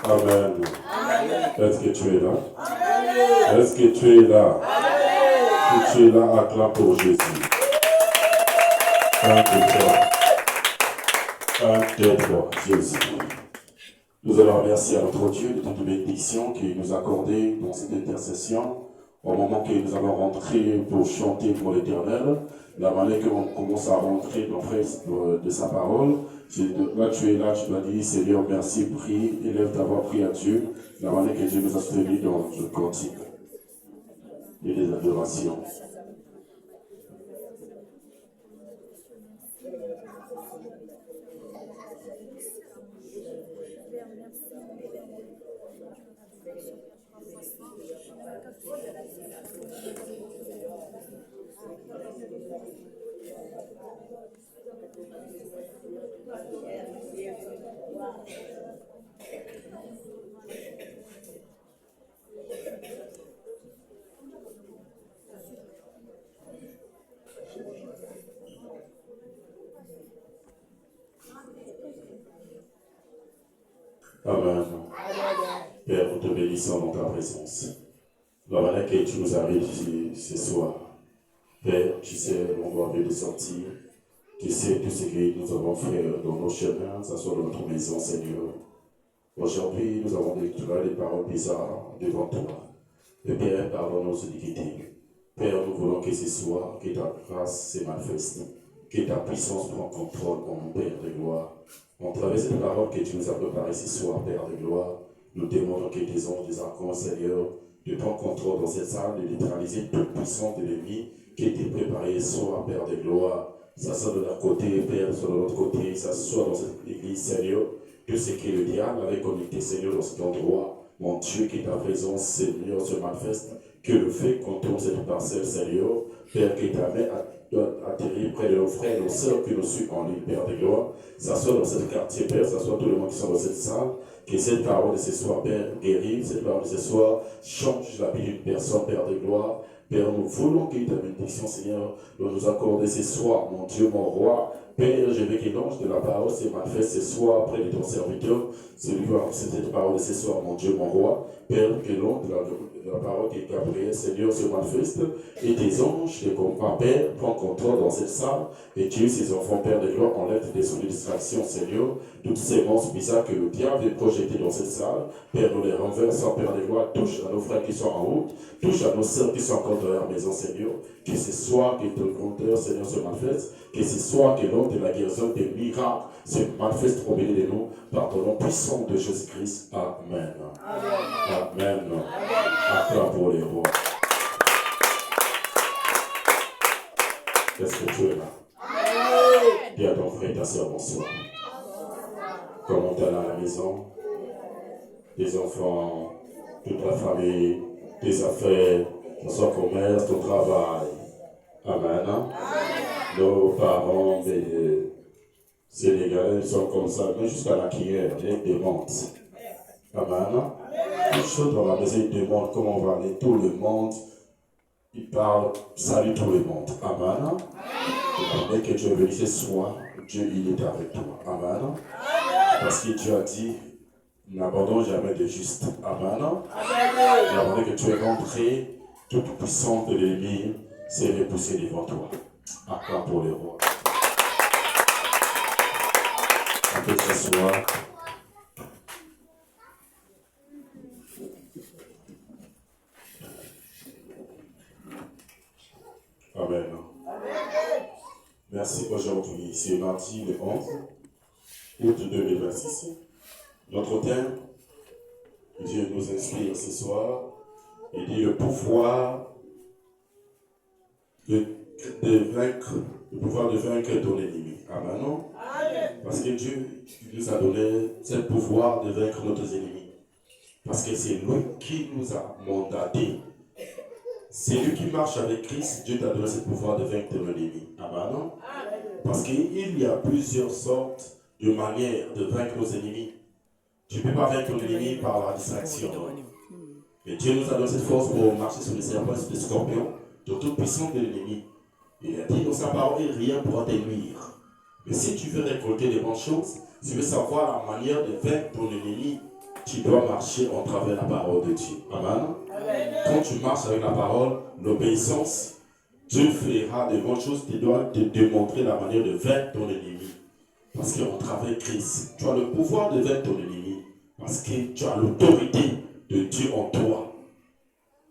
Amen. Est-ce que tu es là? Est-ce que tu es là? Si tu es là, acclame pour Jésus. Un, deux, trois. Jésus. Nous allons remercier à notre Dieu de toute bénédiction qu'il nous a accordée dans cette intercession. Au moment que nous allons rentrer pour chanter pour l'Éternel, la manière que l'on commence à rentrer dans de sa parole, là tu es là, tu dois dire Seigneur, merci, prie, élève ta voix, prie à Dieu, la manière que Dieu nous a soutenus dans le cantique et les adorations. Amen. Père, nous te bénissons dans ta présence. La manière que tu nous arrives ici ce soir. Père, tu sais, on doit venir sortir. Tu sais tout ce que nous avons fait dans nos chemins, que ce soit dans notre maison, Seigneur. Aujourd'hui, nous avons déclaré des paroles bizarres devant toi. Et Père, pardonne nos iniquités. Père, nous voulons que ce soir, que ta grâce se manifeste, que ta puissance prenne contrôle en nous, Père de gloire. En travers cette parole que tu nous as préparée ce soir, Père de gloire, nous demandons que tes anges, des archanges, Seigneur, de prendre contrôle dans cette salle, de neutraliser toute puissance de l'ennemi qui était préparée ce soir, Père de gloire. Ça soit de leur côté, Père, soit de l'autre côté, ça soit dans cette église, Seigneur. Tout ce que le diable avait connecté, Seigneur, dans cet endroit, mon Dieu, que ta présence, Seigneur, se manifeste, que le fait qu'on tourne cette parcelle, Seigneur, Père, que ta main atterrit près de nos frères et nos sœurs que nous suivons en ligne, Père de gloire, ça soit dans ce quartier, Père, ça soit tout le monde qui sont dans cette salle, que cette parole de ce soir, Père, guérisse, cette parole de ce soir change la vie d'une personne, Père de gloire. Père, nous voulons que ta bénédiction, Seigneur, nous accorde ce soir, mon Dieu, mon roi. Père, je veux que l'ange de la parole se manifeste ce soir près de ton serviteur. Celui qui va cette parole de ce soir, mon Dieu, mon roi. Père, que l'ange de la parole qui est Gabriel, Seigneur, se manifeste. Et tes anges, les comprends, Père, prends contrôle dans cette salle. Et tu, ces enfants, Père de gloire, enlève des sons de distraction, Seigneur. Toutes ces monstres bizarres que le diable est projeté dans cette salle. Père, nous les renversons, Père de gloire. Touche à nos frères qui sont en route. Touche à nos sœurs qui sont encore dans leur maison, Seigneur. Que ce soir, que ton compteur, Seigneur, se manifeste. Que ce soir, que l'homme de la guérison des miracles se manifeste au milieu de nous. Par ton nom puissant de Jésus-Christ. Amen. Amen. Amen. Acclame pour les rois. Est-ce que tu es là? Dis à ton frère et ta soeur bonsoir. Comment tu es à la maison? Tes enfants, toute la famille, tes affaires, ton commerce, ton travail. Amen. Nos parents, les Sénégalais sont comme ça, même jusqu'à la cuillère, ils demandent. Amen. Les choses dans la maison, ils demandent comment on va aller. Tout le monde, ils parlent, salut tout le monde. Amen. Et que Dieu est venu ce soir, Dieu il est avec toi. Amen. Parce que Dieu a dit, n'abandonne jamais de juste. Amen. Et avant que tu es rentré, toute puissance de l'ennemi s'est repoussée devant toi. Acclame pour les rois. On peut s'asseoir. Amen. Merci aujourd'hui. C'est mardi le 11 août 2026. Notre thème, Dieu nous inspire ce soir, il dit le pouvoir de vaincre ton ennemi. Amen. Parce que Dieu nous a donné ce pouvoir de vaincre nos ennemis. Parce que c'est lui qui nous a mandaté. C'est lui qui marche avec Christ. Dieu t'a donné ce pouvoir de vaincre ton ennemi. Amen. Parce qu'il y a plusieurs sortes de manières de vaincre nos ennemis. Tu ne peux pas vaincre ton ennemi par la distraction. Mais Dieu nous a donné cette force pour marcher sur les serpents et sur les scorpions, de toute puissance de l'ennemi. Il a dit dans sa parole, rien ne pourra te nuire. Mais si tu veux récolter des bonnes choses, si tu veux savoir la manière de vaincre ton ennemi, tu dois marcher en travers la parole de Dieu. Amen. Amen. Quand tu marches avec la parole, l'obéissance, Dieu fera de bonnes choses. Tu dois te démontrer la manière de vaincre ton ennemi. Parce qu'en travers Christ, tu as le pouvoir de vaincre ton ennemi. Parce que tu as l'autorité de Dieu en toi.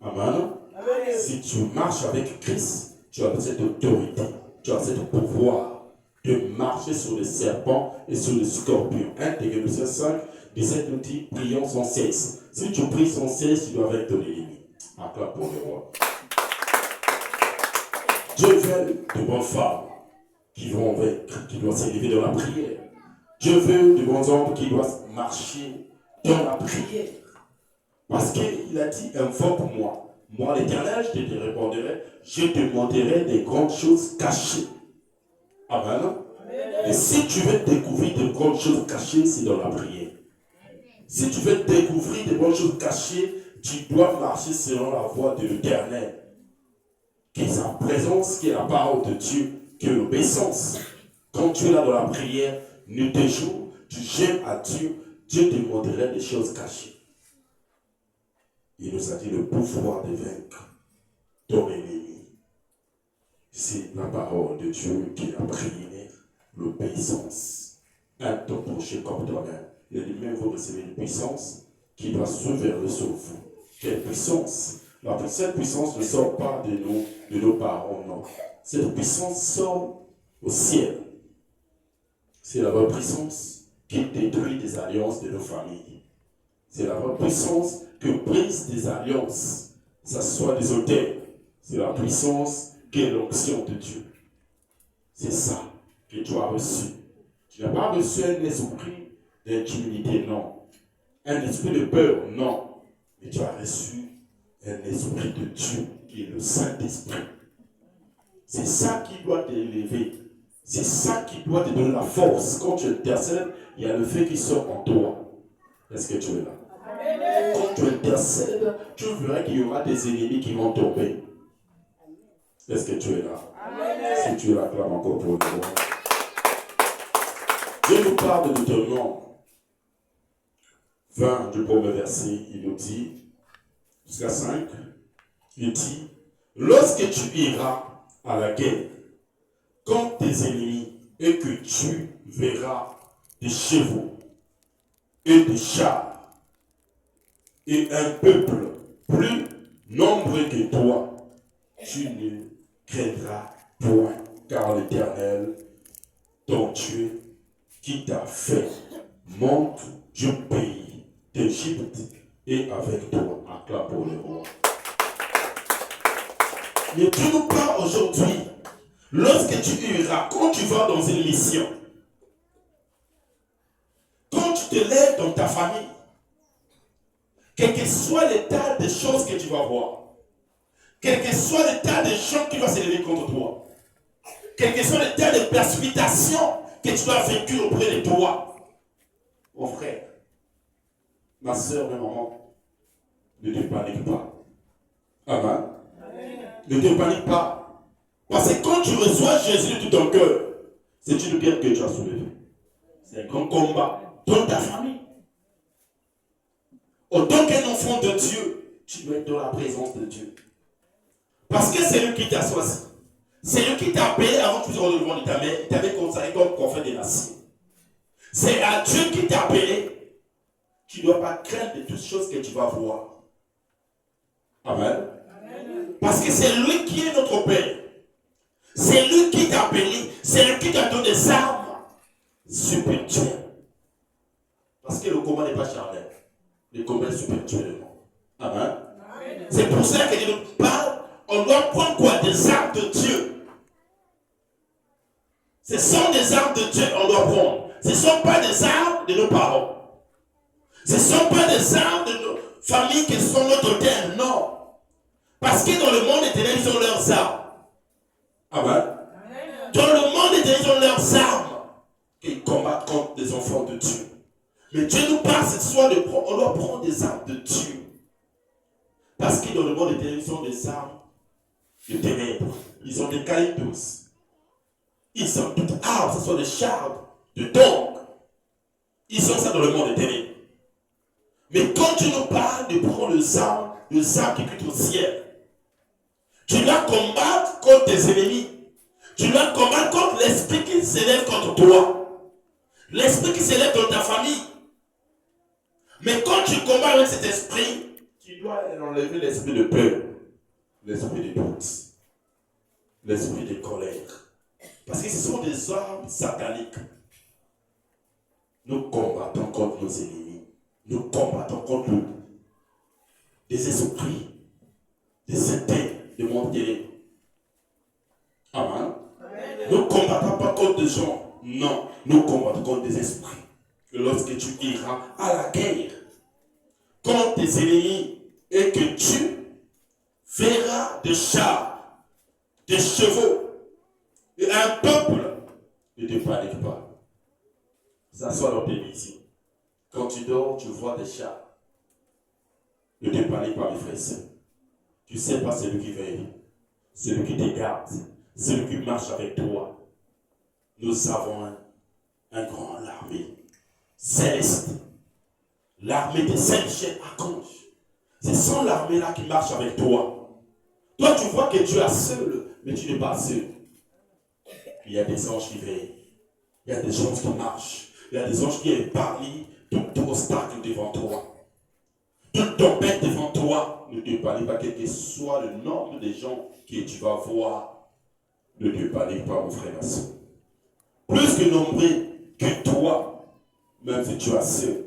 Amen. Amen. Si tu marches avec Christ, tu as cette autorité, tu as ce pouvoir de marcher sur les serpents et sur les scorpions. 1 Thessaloniciens 5, 17 nous dit, prions sans cesse. Si tu pries sans cesse, tu dois vaincre ton ennemi. Acclame pour le roi. Dieu veut de bonnes femmes qui vont vaincre, qui doivent s'élever dans la prière. Dieu veut de bons hommes qui doivent marcher dans la prière. Parce qu'il a dit, invoque-moi. Moi, l'Éternel, je te répondrai, je te montrerai des grandes choses cachées. Amen. Et si tu veux découvrir de grandes choses cachées, c'est dans la prière. Si tu veux découvrir de bonnes choses cachées, tu dois marcher selon la voie de l'Éternel. Qui est sa présence, qui est la parole de Dieu, qui est l'obéissance. Quand tu es là dans la prière, nuit et jour, tu gênes à Dieu, Dieu te montrerait des choses cachées. Il nous a dit le pouvoir de vaincre ton ennemi. C'est la parole de Dieu qui a prié l'obéissance. Un ton prochain comme toi-même. Il a dit même vous recevez une puissance qui doit s'ouvrir sur vous. Quelle puissance? Cette puissance ne sort pas de nos parents, non. Cette puissance sort au ciel. C'est la vraie puissance qui détruit des alliances de nos familles. C'est la vraie puissance que brise des alliances, ça soit des autels. C'est la puissance qui est l'onction de Dieu. C'est ça que tu as reçu. Tu n'as pas reçu un esprit d'intimidité, non. Un esprit de peur, non. Mais tu as reçu un esprit de Dieu qui est le Saint-Esprit. C'est ça qui doit t'élever. C'est ça qui doit te donner la force. Quand tu intercèdes, il y a le feu qui sort en toi. Est-ce que tu es là? Quand tu intercèdes, tu verras qu'il y aura des ennemis qui vont tomber. Est-ce que tu es là? Si tu es là, acclame encore pour toi. Dieu nous parle de Deutéronome 20 du premier verset. Il nous dit, jusqu'à 5, il dit, lorsque tu iras à la guerre contre tes ennemis et que tu verras des chevaux et des chars et un peuple plus nombreux que toi, tu ne craindras point, car l'Éternel, ton Dieu, qui t'a fait monte du pays d'Égypte et avec toi. Acclame pour le roi. Mais tu nous parles aujourd'hui, lorsque tu iras, quand tu vas dans une mission, quand tu te lèves dans ta famille, quel que soit l'état des choses que tu vas voir, quel que soit l'état des gens qui vont s'élever contre toi, quel que soit l'état de précipitation que tu dois vaincre auprès de toi, mon frère, ma soeur, ma maman, ne te panique pas. Amen. Ne te panique pas. Parce que quand tu reçois Jésus de tout ton cœur, c'est une guerre que tu as soulevée. C'est un grand combat dans ta famille. Autant qu'un enfant de Dieu, tu dois être dans la présence de Dieu. Parce que c'est lui qui t'a choisi. C'est lui qui t'a appelé avant que tu sois au devant de ta mère. Il t'avait consacré comme prophète des nations. C'est à Dieu qui t'a appelé. Tu ne dois pas craindre de toutes choses que tu vas voir. Amen. Parce que c'est lui qui est notre Père. C'est lui qui t'a appelé. C'est lui qui t'a donné des armes spirituelles. Parce que le combat n'est pas charnel. Le combat est spirituellement. Amen. C'est pour ça que Dieu nous parle. On doit prendre quoi? Des armes de Dieu. Ce sont des armes de Dieu qu'on doit prendre. Ce ne sont pas des armes de nos parents. Ce ne sont pas des armes de nos familles qui sont notre terre. Non. Parce que dans le monde éternel, ils ont leurs armes. Amen. Dans le monde éternel, ils ont leurs armes qui combattent contre les enfants de Dieu. Mais Dieu nous parle cette soir de prendre. On doit prendre des armes de Dieu. Parce que dans le monde éternel, ils ont des armes de ténèbres. Ils ont des calyptos. Ils ont tout arbre, ce sont des charbres, de tongs. Ils sont ça dans le monde des ténèbres. Mais quand tu nous parles de prendre le armes qui cuit au ciel, tu dois combattre contre tes ennemis. Tu dois combattre contre l'esprit qui s'élève contre toi. L'esprit qui s'élève dans ta famille. Mais quand tu combats avec cet esprit, tu dois enlever l'esprit de peur, l'esprit de doute, l'esprit de colère. Parce que ce sont des armes sataniques. Nous combattons contre nos ennemis. Nous combattons contre des esprits, des intérêts de mon téléphone. Amen. Nous ne combattons pas contre des gens. Non, nous combattons contre des esprits. Que lorsque tu iras à la guerre contre tes ennemis et que tu verras des chars, des chevaux et un peuple, ne te panique pas. Ça soit dans tes visions. Quand tu dors, tu vois des chars. Ne te panique pas, mes frères et sœurs. Tu ne sais pas celui qui veille, celui qui te garde, celui qui marche avec toi. Nous avons un grand armée céleste. L'armée des saints archanges. C'est sans l'armée là qui marche avec toi. Toi, tu vois que tu es seul, mais tu n'es pas seul. Il y a des anges qui veillent. Il y a des anges qui marchent. Il y a des anges qui épargnent tout obstacle devant toi. Toute tempête devant toi. Ne te panique pas, quel que soit le nombre de gens que tu vas voir. Ne te panique pas, mon frère et ma soeur. Plus que nombreux que toi, même si tu es seul.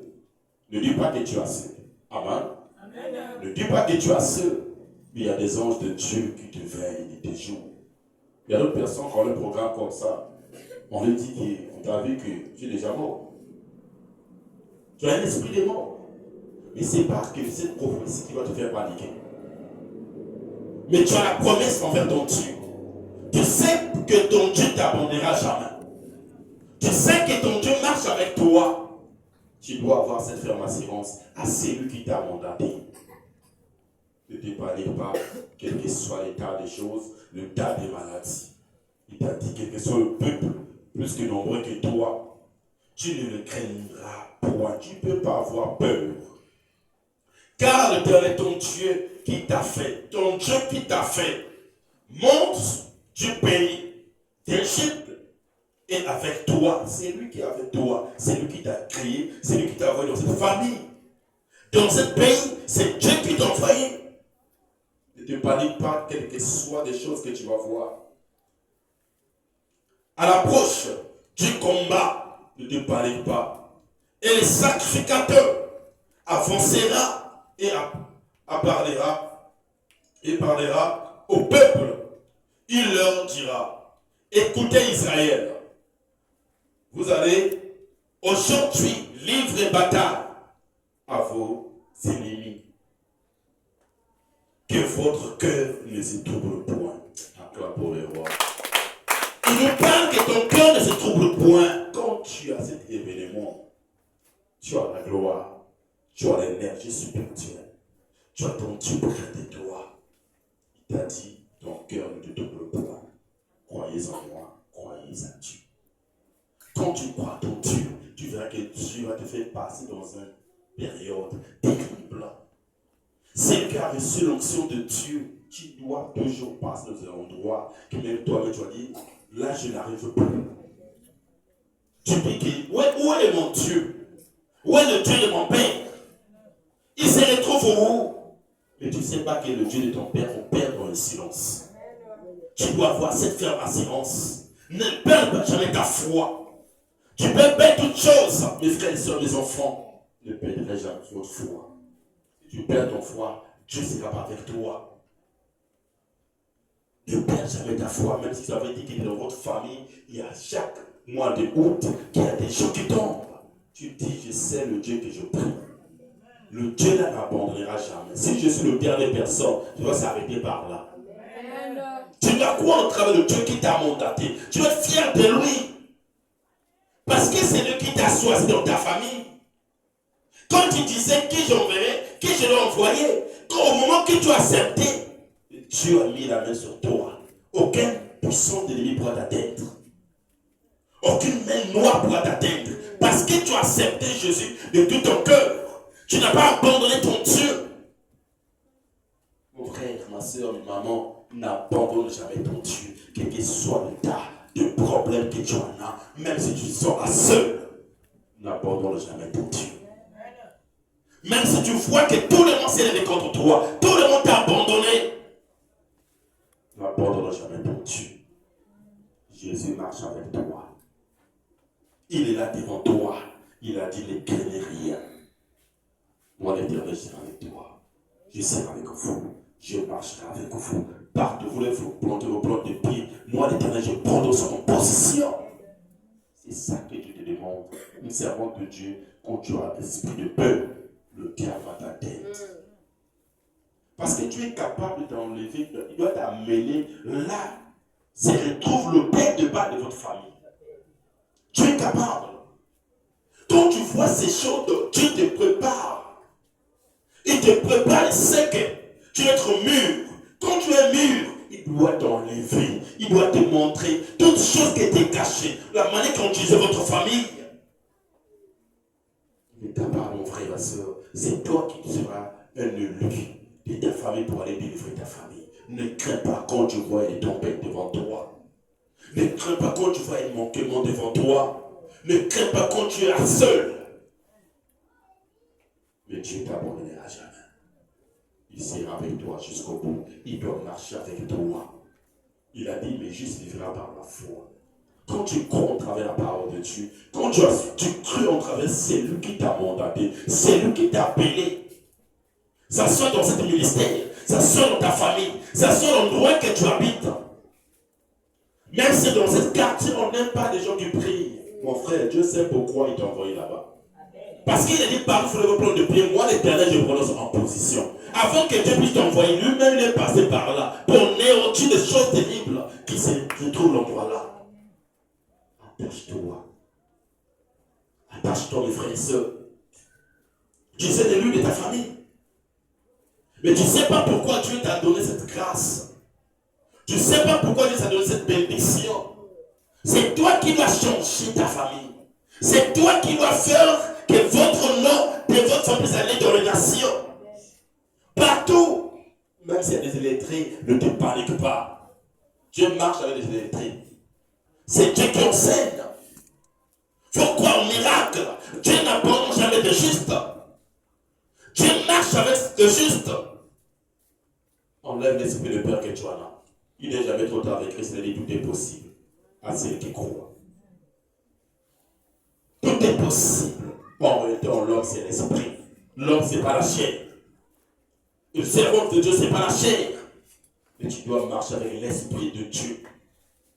Ne dis pas que tu es seul. Amen. Amen. Ne dis pas que tu es seul. Mais il y a des anges de Dieu qui te veillent et te jouent. Il y a d'autres personnes qui ont le programme comme ça. On leur dit qu'on t'a vu que tu es déjà mort. Tu as un esprit de mort. Mais ce n'est pas que cette prophétie qui va te faire paniquer. Mais tu as la promesse envers ton Dieu. Tu sais que ton Dieu ne t'abandonnera jamais. Tu sais que ton Dieu marche avec toi. Tu dois avoir cette ferme assurance à celui qui t'a mandaté. Ne te panique pas, quel que soit l'état des choses, l'état des maladies. Il t'a dit quel que soit le peuple, plus que nombreux que toi, tu ne le craindras point. Tu ne peux pas avoir peur. Car l'Éternel, ton Dieu qui t'a fait, ton Dieu qui t'a fait, monte du pays d'Égypte. Et avec toi, c'est lui qui est avec toi, c'est lui qui t'a créé, c'est lui qui t'a envoyé dans cette famille. Dans ce pays, c'est Dieu qui t'a envoyé. Ne te panique pas, quelles que soient des choses que tu vas voir. À l'approche du combat, ne te panique pas. Et le sacrificateur avancera et parlera au peuple. Il leur dira, écoutez Israël, vous allez aujourd'hui livrer bataille à vos ennemis. Que votre cœur ne se trouble point. Acclame pour le roi. Il nous parle que ton cœur ne se trouble point. Quand tu as cet événement, tu as la gloire, tu as l'énergie spirituelle, tu as ton Dieu près de toi. Il t'a dit, ton cœur ne te trouble point. Croyez en moi, croyez en Dieu. Quand tu crois ton Dieu, tu verras que Dieu va te faire passer dans une période terrible. C'est qui a reçu l'onction de Dieu, tu dois toujours passer dans un endroit que même toi-même tu vas dire, là je n'arrive plus. Tu dis que, où est mon Dieu? Où est le Dieu de mon Père? Il se retrouve où? Mais tu ne sais pas que le Dieu de ton Père, on perd dans le silence. Tu dois avoir cette ferme assurance. Ne perds jamais ta foi. Tu peux perdre toutes choses, mes frères et sœurs, mes enfants. Ne perdrai jamais votre foi. Si tu perds ton foi, Dieu sera pas avec toi. Ne perds jamais ta foi, même si tu avais dit que dans votre famille, il y a chaque mois de août, qu'il y a des gens qui tombent. Tu dis, je sais le Dieu que je prie. Le Dieu ne m'abandonnera jamais. Si je suis le père des personnes, tu dois s'arrêter par là. Tu dois croire au travers de Dieu qui t'a mandaté. Tu dois être fier de lui. Parce que c'est lui qui t'a choisi dans ta famille. Quand tu disais qui j'enverrai, qui je l'ai envoyé, quand au moment que tu as accepté, Dieu a mis la main sur toi. Aucune puissance de l'ennemi pourra t'atteindre. Aucune main noire pourra t'atteindre. Parce que tu as accepté Jésus de tout ton cœur. Tu n'as pas abandonné ton Dieu. Mon frère, ma soeur, ma maman, n'abandonne jamais ton Dieu. Quel que soit l'état de problème que tu en as, même si tu seras seul, n'abandonne jamais ton Dieu. Même si tu vois que tout le monde s'est levé contre toi, tout le monde t'a abandonné, n'abandonne jamais ton Dieu. Jésus marche avec toi. Il est là devant toi. Il a dit, ne craignez rien. Moi, l'Éternel, je serai avec toi. Je serai avec vous. Je marcherai avec vous. Partout où vous voulez vous planter vos plantes de pied. Moi, l'Éternel, je prends sur mon position. C'est ça que Dieu te demande. Une servante de Dieu, quand tu as l'esprit de peur, le diable va t'atteindre. Parce que tu es capable de t'enlever, il doit t'amener là. Se retrouve le père de bas de votre famille. Tu es capable. Quand tu vois ces choses, Dieu te prépare. Il te prépare, il sait que tu vas être mûr. Quand tu es mûr, il doit t'enlever. Il doit te montrer toutes choses qui étaient cachées. La manière dont tu disais votre famille. Mais d'abord, mon frère et ma soeur, c'est toi qui seras un élu de ta famille pour aller délivrer ta famille. Ne crains pas quand tu vois une tempête devant toi. Ne crains pas quand tu vois un manquement devant toi. Ne crains pas quand tu es seul. Mais Dieu ne t'abandonnera jamais. Il sera avec toi jusqu'au bout. Il doit marcher avec toi. Il a dit, mais juste vivra par la foi. Quand tu crois en travers la parole de Dieu, quand tu crées en travers, c'est lui qui t'a mandaté, c'est lui qui t'a appelé. Ça soit dans cet ministère, ça soit dans ta famille, ça soit dans l'endroit que tu habites. Même si dans cette quartier, on n'aime pas les gens qui prient. Mon frère, Dieu sait pourquoi il t'a envoyé là-bas. Parce qu'il a dit, par il faut le plan de pied. Moi, l'Éternel, je prononce en position. Avant que Dieu puisse t'envoyer, lui-même, il est passé par là. Pour néantir des choses terribles qui se trouvent l'endroit là. Attache-toi. Attache-toi, mes frères et sœurs. Tu sais l'élu de ta famille. Mais tu ne sais pas pourquoi Dieu t'a donné cette grâce. Tu ne sais pas pourquoi Dieu t'a donné cette bénédiction. C'est toi qui dois changer ta famille. C'est toi qui dois faire que votre nom de votre famille s'allait dans les nations. Partout. Même s'il y a des illettrés, ne te panique pas. Dieu marche avec des illettrés. C'est Dieu qui enseigne. Il faut croire au miracle. Dieu n'abandonne jamais de juste. Dieu marche avec de juste. Enlève l'esprit de peur que tu en as. Il n'est jamais trop tard avec Christ. Il dit tout est possible à ceux qui croient. Tout est possible. En réalité, l'homme, c'est l'esprit. L'homme, c'est pas la chair. Le cerveau de Dieu, c'est pas la chair. Mais tu dois marcher avec l'esprit de Dieu.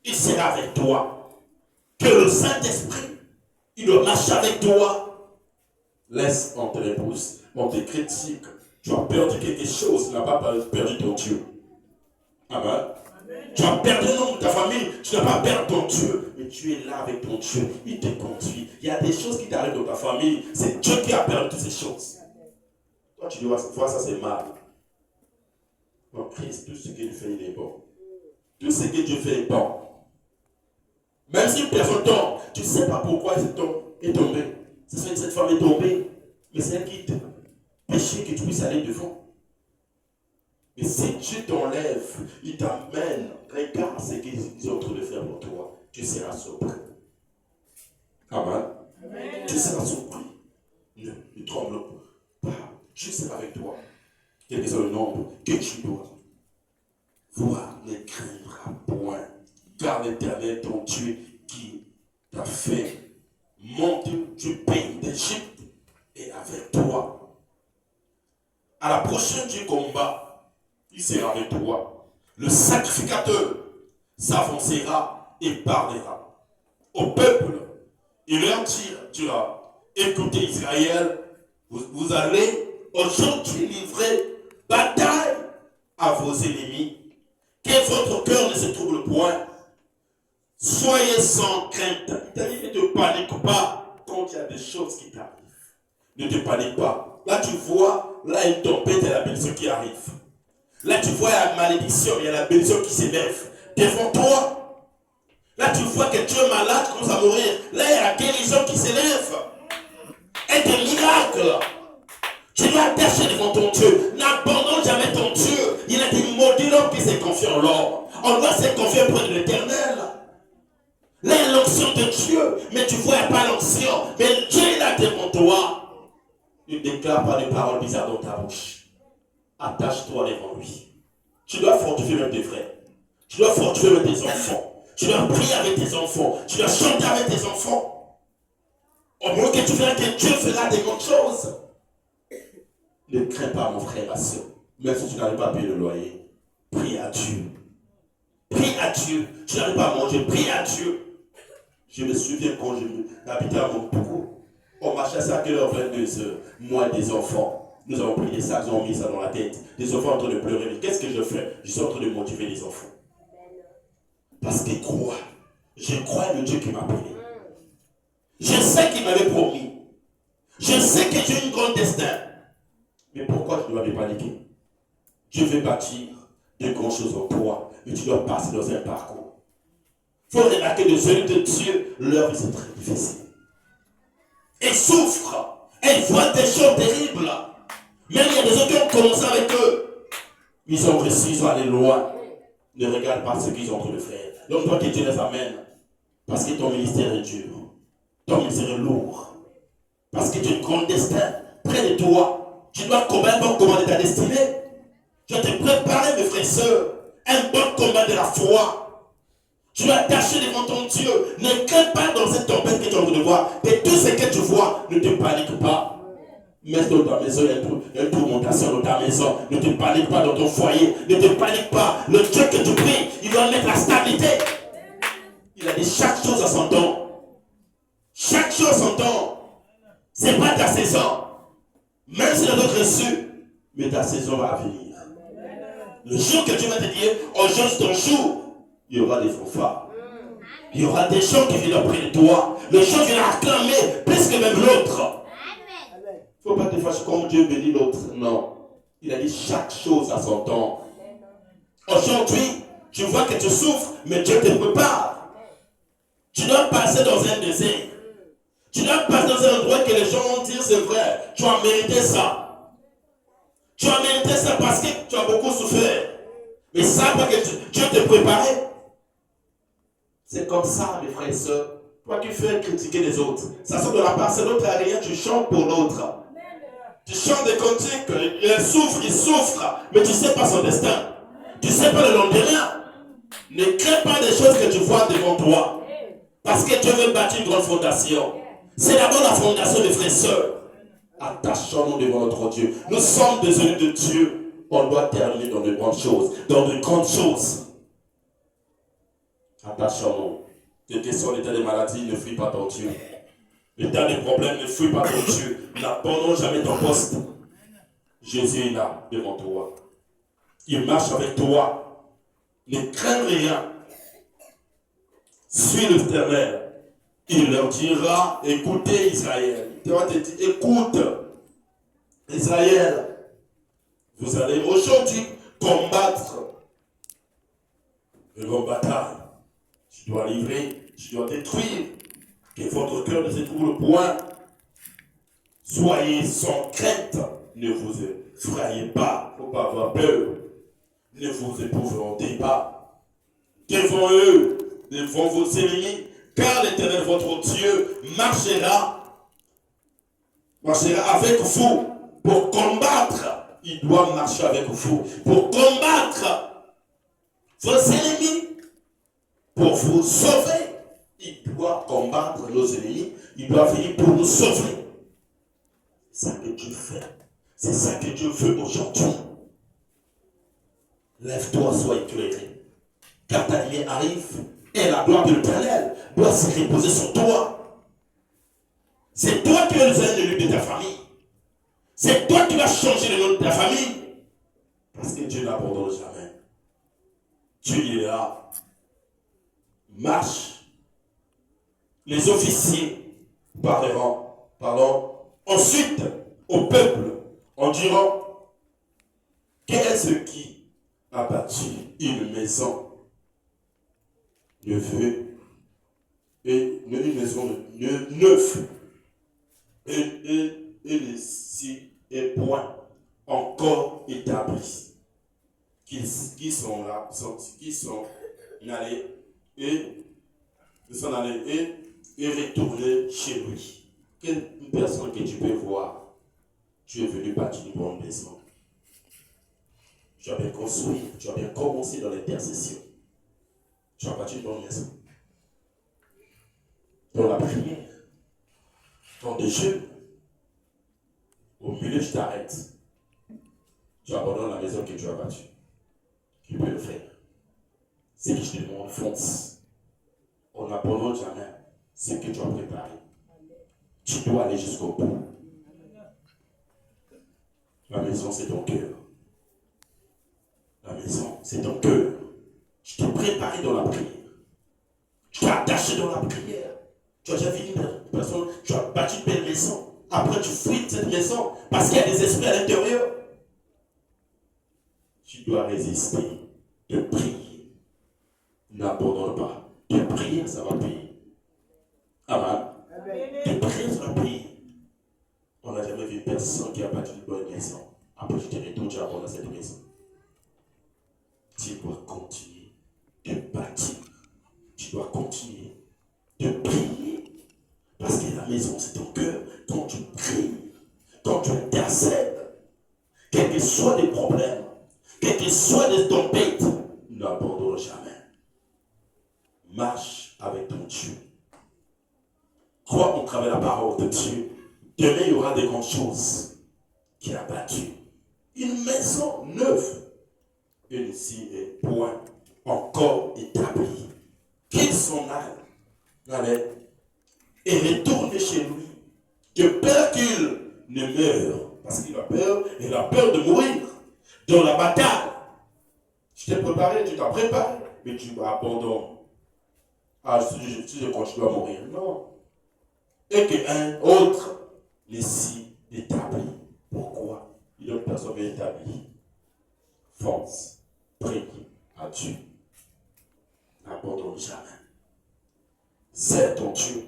Il sera avec toi. Que le Saint-Esprit, il doit marcher avec toi. Laisse, on te repousse, on te critique. Tu as perdu quelque chose, tu n'as pas perdu ton Dieu. Amen. Tu as perdu le nom de ta famille, tu n'as pas perdu ton Dieu, mais tu es là avec ton Dieu, il te conduit. Il y a des choses qui t'arrivent dans ta famille, c'est Dieu qui a perdu toutes ces choses. Toi, tu dois voir ça, c'est mal. Non, Christ, tout ce que Dieu fait, il est bon. Tout ce que Dieu fait est bon. Même si une personne tombe, tu ne sais pas pourquoi elle est tombée. Cette femme est tombée, mais c'est elle qui te péché que tu puisses aller devant. Et si Dieu t'enlève, il t'amène, regarde ce qu'ils sont en train de faire pour toi, tu seras surpris. Amen. Amen. Tu seras surpris. Ne tremble pas. Dieu sera avec toi. Quel que soit le nombre que tu dois voir, ne craindra point. Car l'Éternel, ton Dieu, qui t'a fait monter du pays d'Égypte, est avec toi. À la prochaine du combat, il sera avec toi. Le sacrificateur s'avancera et parlera au peuple. Il leur dira, écoutez Israël, vous allez aujourd'hui livrer bataille à vos ennemis. Que votre cœur ne se trouble point. Soyez sans crainte. Ne te panique pas quand il y a des choses qui t'arrivent. Ne te panique pas. Là, tu vois, là, une tempête et la bénédiction qui arrive. Là, tu vois la malédiction, il y a la bénédiction qui s'élève devant toi. Là, tu vois que tu es malade, tu commences à mourir. Là, il y a la guérison qui s'élève. Et des miracles. Tu dois attacher devant ton Dieu. N'abandonne jamais ton Dieu. Il a dit, maudit l'homme qui s'est confié en l'or. On doit se confier près de l'Éternel. Là, il y a l'onction de Dieu. Mais tu vois, il n'y a pas l'onction. Mais Dieu est là devant toi. Ne déclare pas de paroles bizarres dans ta bouche. Attache-toi devant lui. Tu dois fortifier même tes frères. Tu dois fortifier même tes enfants. Tu dois prier avec tes enfants. Tu dois chanter avec tes enfants. Au moment que tu verras que Dieu fera des grandes choses. Ne crains pas, mon frère, ma soeur. Même si tu n'arrives pas à payer le loyer, prie à Dieu. Prie à Dieu. Tu n'arrives pas à manger, prie à Dieu. Je me souviens quand j'habitais à Montpoukou. On marchait à 5h22, moi et des enfants. Nous avons pris des sacs, nous avons mis ça dans la tête. Des enfants en train de pleurer. Mais qu'est-ce que je fais? Je suis en train de motiver les enfants. Parce qu'ils croient. Je crois le Dieu qui m'a appelé. Je sais qu'il m'avait promis. Je sais que j'ai une grande destin. Mais pourquoi je dois me paniquer? Dieu veut bâtir de grandes choses en toi. Mais tu dois passer dans un parcours. Il faut remarquer de celui de Dieu, leur vie c'est très difficile. Ils souffrent. Ils voient des choses terribles. Même il y a des autres qui ont commencé avec eux. Ils ont réussi, ils ont allé loin. Ne regarde pas ce qu'ils ont en train de faire. Donc toi que Dieu les amène. Parce que ton ministère est dur. Ton ministère est lourd. Parce que tu as un grand destin près de toi. Tu dois combattre commander ta destinée. Tu dois te préparer, mes frères et sœurs. Un bon combat de la foi. Tu dois tâcher devant ton Dieu. Ne crains pas dans cette tempête que tu es en train de voir. Et tout ce que tu vois, ne te panique pas. Mets dans ta maison, il y a une tourmentation dans ta maison. Ne te panique pas dans ton foyer. Ne te panique pas. Le Dieu que tu pries, il doit mettre la stabilité. Il a dit chaque chose à son temps. Chaque chose à son temps. Ce n'est pas ta saison. Même si les autres reçus, mais ta saison va venir. Le jour que Dieu va te dire, aujourd'hui c'est ton jour, il y aura des fanfares. Il y aura des gens qui viennent près de toi. Les gens viennent acclamer plus que même l'autre. Il ne faut pas te fâcher comme Dieu bénit l'autre. Non. Il a dit chaque chose à son temps. Aujourd'hui, tu vois que tu souffres, mais Dieu te prépare. Tu dois passer dans un désert. Tu dois passer dans un endroit que les gens vont dire c'est vrai. Tu as mérité ça. Tu as mérité ça parce que tu as beaucoup souffert. Mais ça, parce que Dieu te préparait. C'est comme ça, mes frères et sœurs. Toi qui fais critiquer les autres. Ça sort de la part, l'autre à rien, tu chantes pour l'autre. Tu chantes des cantiques, il souffre, mais tu ne sais pas son destin. Tu ne sais pas le lendemain. Ne crée pas des choses que tu vois devant toi. Parce que Dieu veut bâtir une grande fondation. C'est d'abord la fondation des frères et sœurs. Attachons-nous devant notre Dieu. Nous sommes des élus de Dieu. On doit terminer dans de grandes choses, dans de grandes choses. Attachons-nous. Quel que soit l'état des maladies, ne fuis pas ton Dieu. L'état des problèmes, ne fuis pas ton Dieu. N'abandonne jamais ton poste. Jésus est là, devant toi. Il marche avec toi. Ne crains rien. Suis l'Éternel. Il leur dira, écoutez Israël. Il va te dire, écoute Israël. Vous allez aujourd'hui combattre une grande bataille. Tu dois livrer, tu dois détruire. Que votre cœur ne se trouve point. Soyez sans crainte. Ne vous effrayez pas. Il ne faut pas avoir peur. Ne vous épouvantez pas. Devant eux, devant vos ennemis, car l'Éternel, votre Dieu, marchera avec vous pour combattre. Il doit marcher avec vous pour combattre vos ennemis, pour vous sauver. Il doit combattre nos ennemis. Il doit venir pour nous sauver. C'est ça que Dieu fait. C'est ça que Dieu veut aujourd'hui. Lève-toi, sois éclairé. Car ta lumière arrive et la gloire de l'Éternel doit se reposer sur toi. C'est toi qui es le élu de ta famille. C'est toi qui vas changer le nom de ta famille. Parce que Dieu n'abandonne jamais. Dieu est là. Marche. Les officiers parleront. Ensuite, au peuple, en dirant, quel est ce qui a bâti une maison neuve, et une maison neuve, et ici est point encore établi. Qui sont là, qui sont allés et retournés chez lui. Une personne que tu peux voir, tu es venu bâtir une bonne maison. Tu as bien construit, tu as bien commencé dans l'intercession. Tu as bâti une bonne maison. Dans la prière, dans des jeux, au milieu, je t'arrête. Tu abandonnes la maison que tu as bâtie. Tu peux le faire. C'est que je te demande, fonce. On n'abandonne jamais ce que tu as préparé. Tu dois aller jusqu'au bout. La maison, c'est ton cœur. La maison, c'est ton cœur. Tu t'es préparé dans la prière. Tu t'es attaché dans la prière. Tu as déjà vu une personne, tu as bâti une belle maison. Après, tu fuis cette maison parce qu'il y a des esprits à l'intérieur. Tu dois résister. De prier. N'abandonne pas. De prier, ça va payer. Amen. De prier, ça va payer. On n'a jamais vu une personne qui a bâti une bonne maison. Après, je te retourne, tu abandonnes cette maison. Tu dois continuer de bâtir. Tu dois continuer de prier. Parce que la maison, c'est ton cœur. Quand tu pries, quand tu intercèdes, quels que soient les problèmes, quels que soient les tempêtes, n'abandonne jamais. Marche avec ton Dieu. Crois au travers de la parole de Dieu. Demain, il y aura des grandes choses qu'il a bâties. Une maison neuve. Et ici est point encore établi. Qu'il s'en aille et retourne chez lui. De peur qu'il ne meure. Parce qu'il a peur, il a peur de mourir. Dans la bataille. Tu t'es préparé, tu t'as préparé, mais tu abandonnes. Ah, si je continue à mourir. Non. Et qu'un autre ici établi. Pourquoi? Il y a une personne établie. Fonce. Prie à Dieu. N'abandonne jamais. C'est ton Dieu.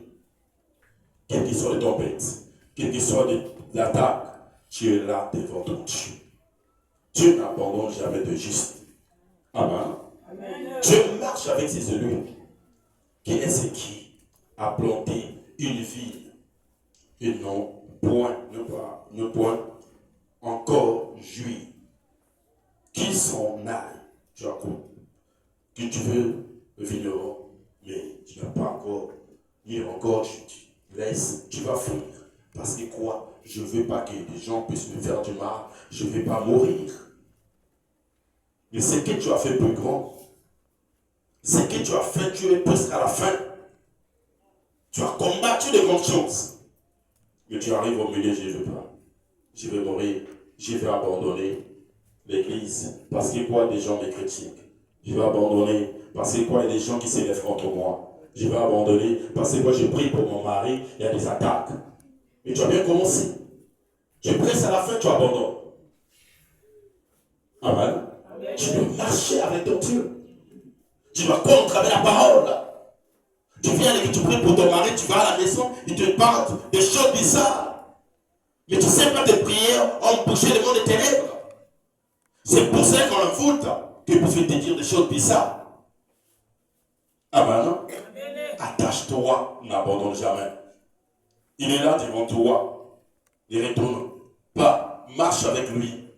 Quelles que soient les tempêtes, quelles que soient les attaques, tu es là devant ton Dieu. Dieu n'abandonne jamais de juste. Amen. Amen. Dieu marche avec ses élus. Qui est ce qui a planté une ville et non point encore jouir. Qui s'en aille, tu as compris, que tu veux vigneron, mais tu n'as pas encore, ni encore, tu laisses, tu vas fuir. Parce que quoi? Je ne veux pas que des gens puissent me faire du mal, je ne vais pas mourir. Mais ce que tu as fait plus grand, ce que tu as fait, tu es presque à la fin. Tu as combattu de grandes choses. Mais tu arrives au milieu, je ne veux pas. Je vais mourir, je vais abandonner l'église. Parce que quoi, des gens me critiquent. Je vais abandonner. Parce que quoi, il y a des gens qui s'élèvent contre moi. Je vais abandonner. Parce que quoi, je prie pour mon mari, il y a des attaques. Mais tu as bien commencé. Tu presses à la fin, tu abandonnes. Amen. Amen. Tu dois marcher avec ton Dieu. Tu dois contre avec la parole. Tu viens et tu pries pour ton mari, tu vas à la maison, il te parle des choses bizarres. Mais tu ne sais pas tes prières ont bouché le monde des ténèbres. C'est pour ça qu'on le fout, qu'il puisse te dire des choses bizarres. Amen. Attache-toi, n'abandonne jamais. Il est là devant toi. Ne retourne pas. Marche avec lui.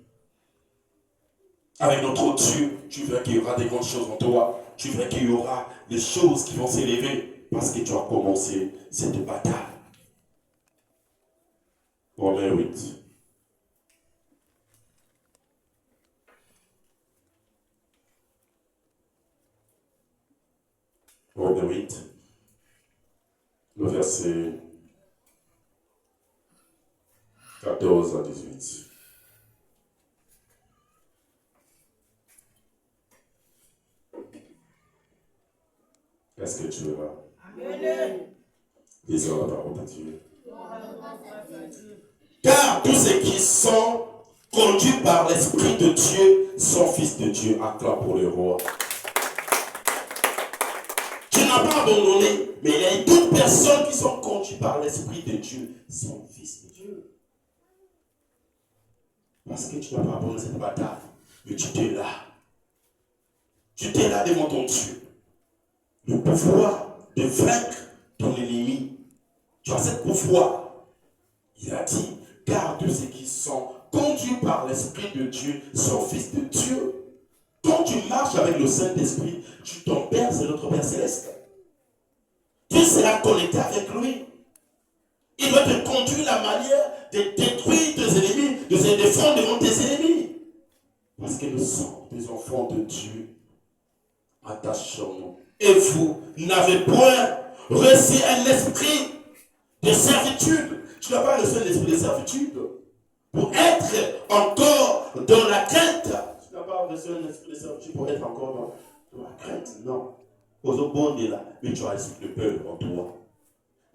Avec notre Dieu, tu verras qu'il y aura des grandes choses en toi. Tu verras qu'il y aura des choses qui vont s'élever. Parce que tu as commencé cette bataille. Romains 8. Romains 8. Le verset 14 à 18. Est-ce que tu es là? Lisons la parole de Dieu. Car tous ceux qui sont conduits par l'Esprit de Dieu, sont fils de Dieu. Acclame pour le roi. Tu n'as pas abandonné, mais il y a d'autres personnes qui sont conduites par l'Esprit de Dieu, sont fils de Dieu. Parce que tu n'as pas abandonné cette bataille, mais tu t'es là. Tu t'es là devant ton Dieu. Le pouvoir de vaincre ton ennemi. Tu as cette pouvoir. Il a dit, car tous ceux qui sont conduits par l'Esprit de Dieu sont fils de Dieu. Quand tu marches avec le Saint-Esprit, ton Père, c'est notre Père céleste. Tu seras connecté avec lui. Il doit te conduire la manière de détruire tes ennemis, de se défendre devant tes ennemis. Parce que nous sommes des enfants de Dieu. Attachons-nous. Et vous n'avez point reçu un esprit de servitude. Tu n'as pas reçu un esprit de servitude pour être encore dans la crainte. Tu n'as pas reçu un esprit de servitude pour être encore dans la crainte. Non. Aux autres est là. Mais tu as l'esprit de peur en toi.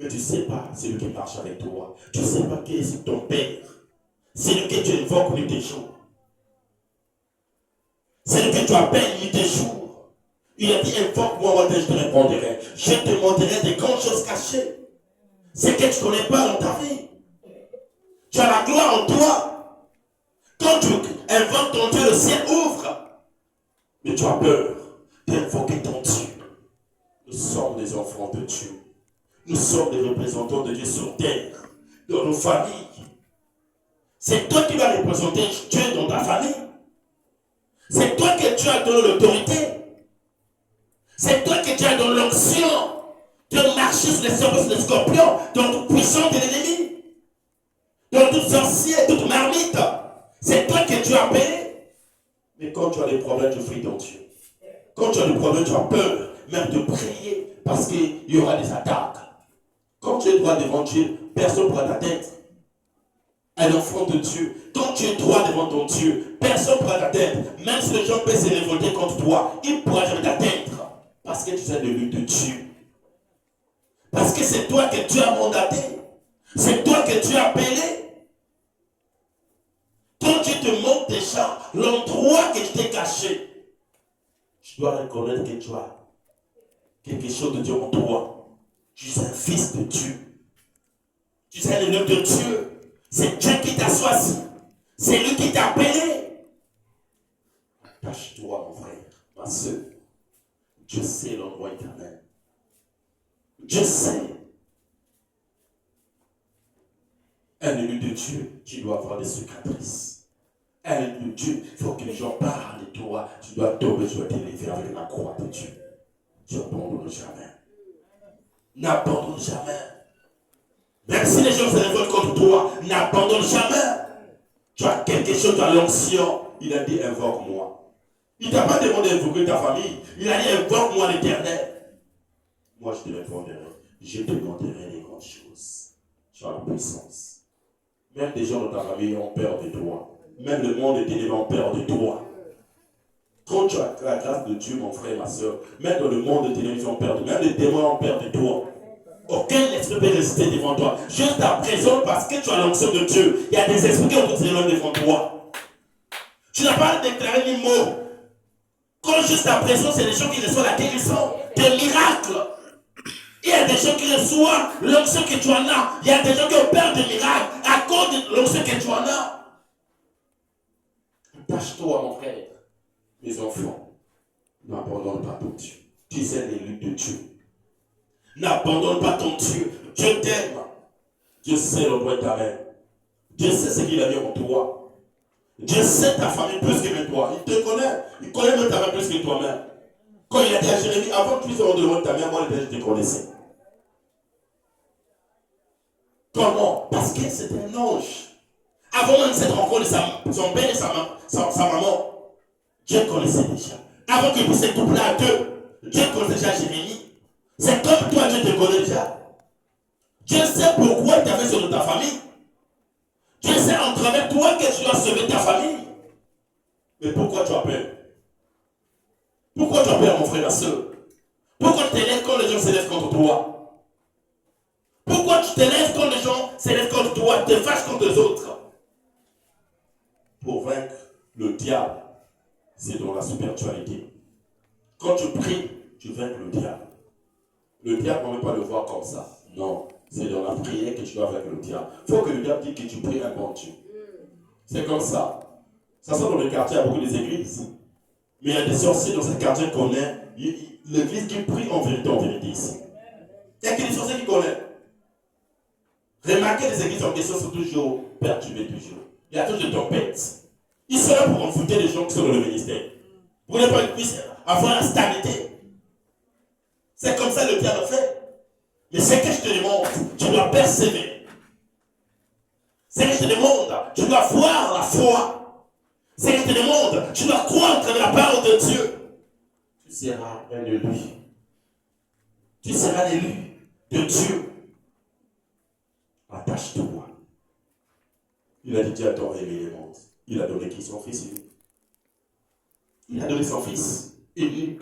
Mais tu ne sais pas celui qui marche avec toi. Tu ne sais pas qui est ton Père. C'est lui que tu invoques nuit et jour. C'est lui que tu appelles nuit et jour. Il a dit, invoque-moi, je te répondrai. Je te montrerai des grandes choses cachées. C'est que tu ne connais pas dans ta vie. Tu as la gloire en toi. Quand tu invoques ton Dieu, le ciel ouvre. Mais tu as peur d'invoquer ton Dieu. Nous sommes des enfants de Dieu. Nous sommes des représentants de Dieu sur terre, dans nos familles. C'est toi qui vas représenter Dieu dans ta famille. C'est toi que tu as donné l'autorité. C'est toi que tu as donné l'onction de marcher sur les serpents, sur les scorpions, dans toute puissance de l'ennemi, dans toute sorcière, toute marmite. C'est toi que tu as appelé. Mais quand tu as des problèmes, tu fuis ton Dieu. Quand tu as des problèmes, tu as peur même de prier parce qu'il y aura des attaques. Quand tu es droit devant Dieu, personne ne pourra t'atteindre. Un enfant de Dieu, quand tu es droit devant ton Dieu, personne ne pourra t'atteindre. Même si les gens peuvent se révolter contre toi, ils ne pourront jamais t'atteindre. Parce que tu es de l'une de Dieu. Parce que c'est toi que Dieu a mandaté. C'est toi que Dieu a appelé. Quand Dieu te montre déjà l'endroit que tu t'es caché, tu dois reconnaître que tu as quelque chose de Dieu en toi. Tu es un fils de Dieu. Tu es un élève de Dieu. C'est Dieu qui t'a choisi. C'est lui qui t'a appelé. Attache-toi, mon frère, ma soeur. Dieu sait l'endroit éternel. Dieu sait. Un élu de Dieu, tu dois avoir des cicatrices. Un élu de Dieu, il faut que les gens parlent de toi. Tu dois tomber, tu dois t'élever avec la croix de Dieu. Tu n'abandonnes jamais. N'abandonne jamais. Même si les gens se révoltent contre toi, n'abandonne jamais. Tu as quelque chose dans l'onction. Il a dit, invoque-moi. Il ne t'a pas demandé d'invoquer ta famille. Il a dit, invoque-moi l'Éternel. Moi, je te répondrai. Je te montrerai les grandes choses. Tu as la puissance. Même des gens de ta famille ont peur de toi. Même le monde des ténèbres ont peur de toi. Quand tu as la grâce de Dieu, mon frère, ma soeur, même dans le monde des ténèbres, ils ont peur de toi. Même les démons ont peur de toi. Aucun esprit peut résister devant toi. Juste à présent, parce que tu as l'onction de Dieu, il y a des esprits qui ont s'éloigner devant toi. Tu n'as pas déclaré ni mot. Quand juste à présent, c'est les gens qui reçoivent la guérison, des miracles. Il y a des gens qui reçoivent l'onction que tu en as. Il y a des gens qui ont peur des miracles à cause de l'onction que tu en as. Attache-toi, mon frère. Mes enfants, n'abandonne pas ton Dieu. Tu es l'élu de Dieu. N'abandonne pas ton Dieu. Dieu t'aime. Dieu sait l'endroit de ta main. Dieu sait ce qu'il a mis en toi. Dieu sait ta famille plus que toi. Il te connaît. Il connaît même ta famille plus que toi-même. Quand il a dit à Jérémie, avant que tu puisses rendre devant ta mère, moi, je te connaissais. Comment? Parce que c'est un ange. Avant même cette rencontre de son père et sa maman, Dieu connaissait déjà. Avant qu'il puisse se coupler à deux, Dieu connaissait déjà Jérémie. C'est comme toi, Dieu te connaît déjà. Dieu sait pourquoi il t'a fait sur ta famille. Dieu sait en travers toi que tu dois sauver ta famille. Mais pourquoi tu as peur? Pourquoi tu as peur, mon frère, ma soeur? Pourquoi tu t'élèves quand les gens s'élèvent contre toi? Pourquoi tu t'élèves quand les gens s'élèvent contre toi, te fâchent contre les autres? Pour diable, c'est dans la spiritualité. Quand tu pries, tu vainques le diable. Le diable, on ne peut pas le voir comme ça. Non, c'est dans la prière que tu vas vaincre le diable. Il faut que le diable dise que tu pries un bon Dieu. C'est comme ça. Ça sort dans le quartier, il y a beaucoup d'églises. Mais il y a des sorciers dans ce quartier qu'on est. L'église qui prie en vérité ici. Il n'y a que des sorciers qui connaissent. Remarquez les églises en question sont toujours perturbées, toujours. Il y a toujours des tempêtes. Ils sont là pour envoûter les gens qui sont dans le ministère. Vous voulez pas qu'ils puissent avoir la stabilité. C'est comme ça le diable fait. Mais c'est que je te demande, tu dois persévérer. C'est que je te demande, tu dois voir la foi. C'est que je te demande, tu dois croire en la parole de Dieu. Tu seras un élu. Tu seras l'élu de Dieu. Attache-toi. Il a dit Dieu a tant aimé les mondes. Il a donné qui son fils unique. Il a donné son fils unique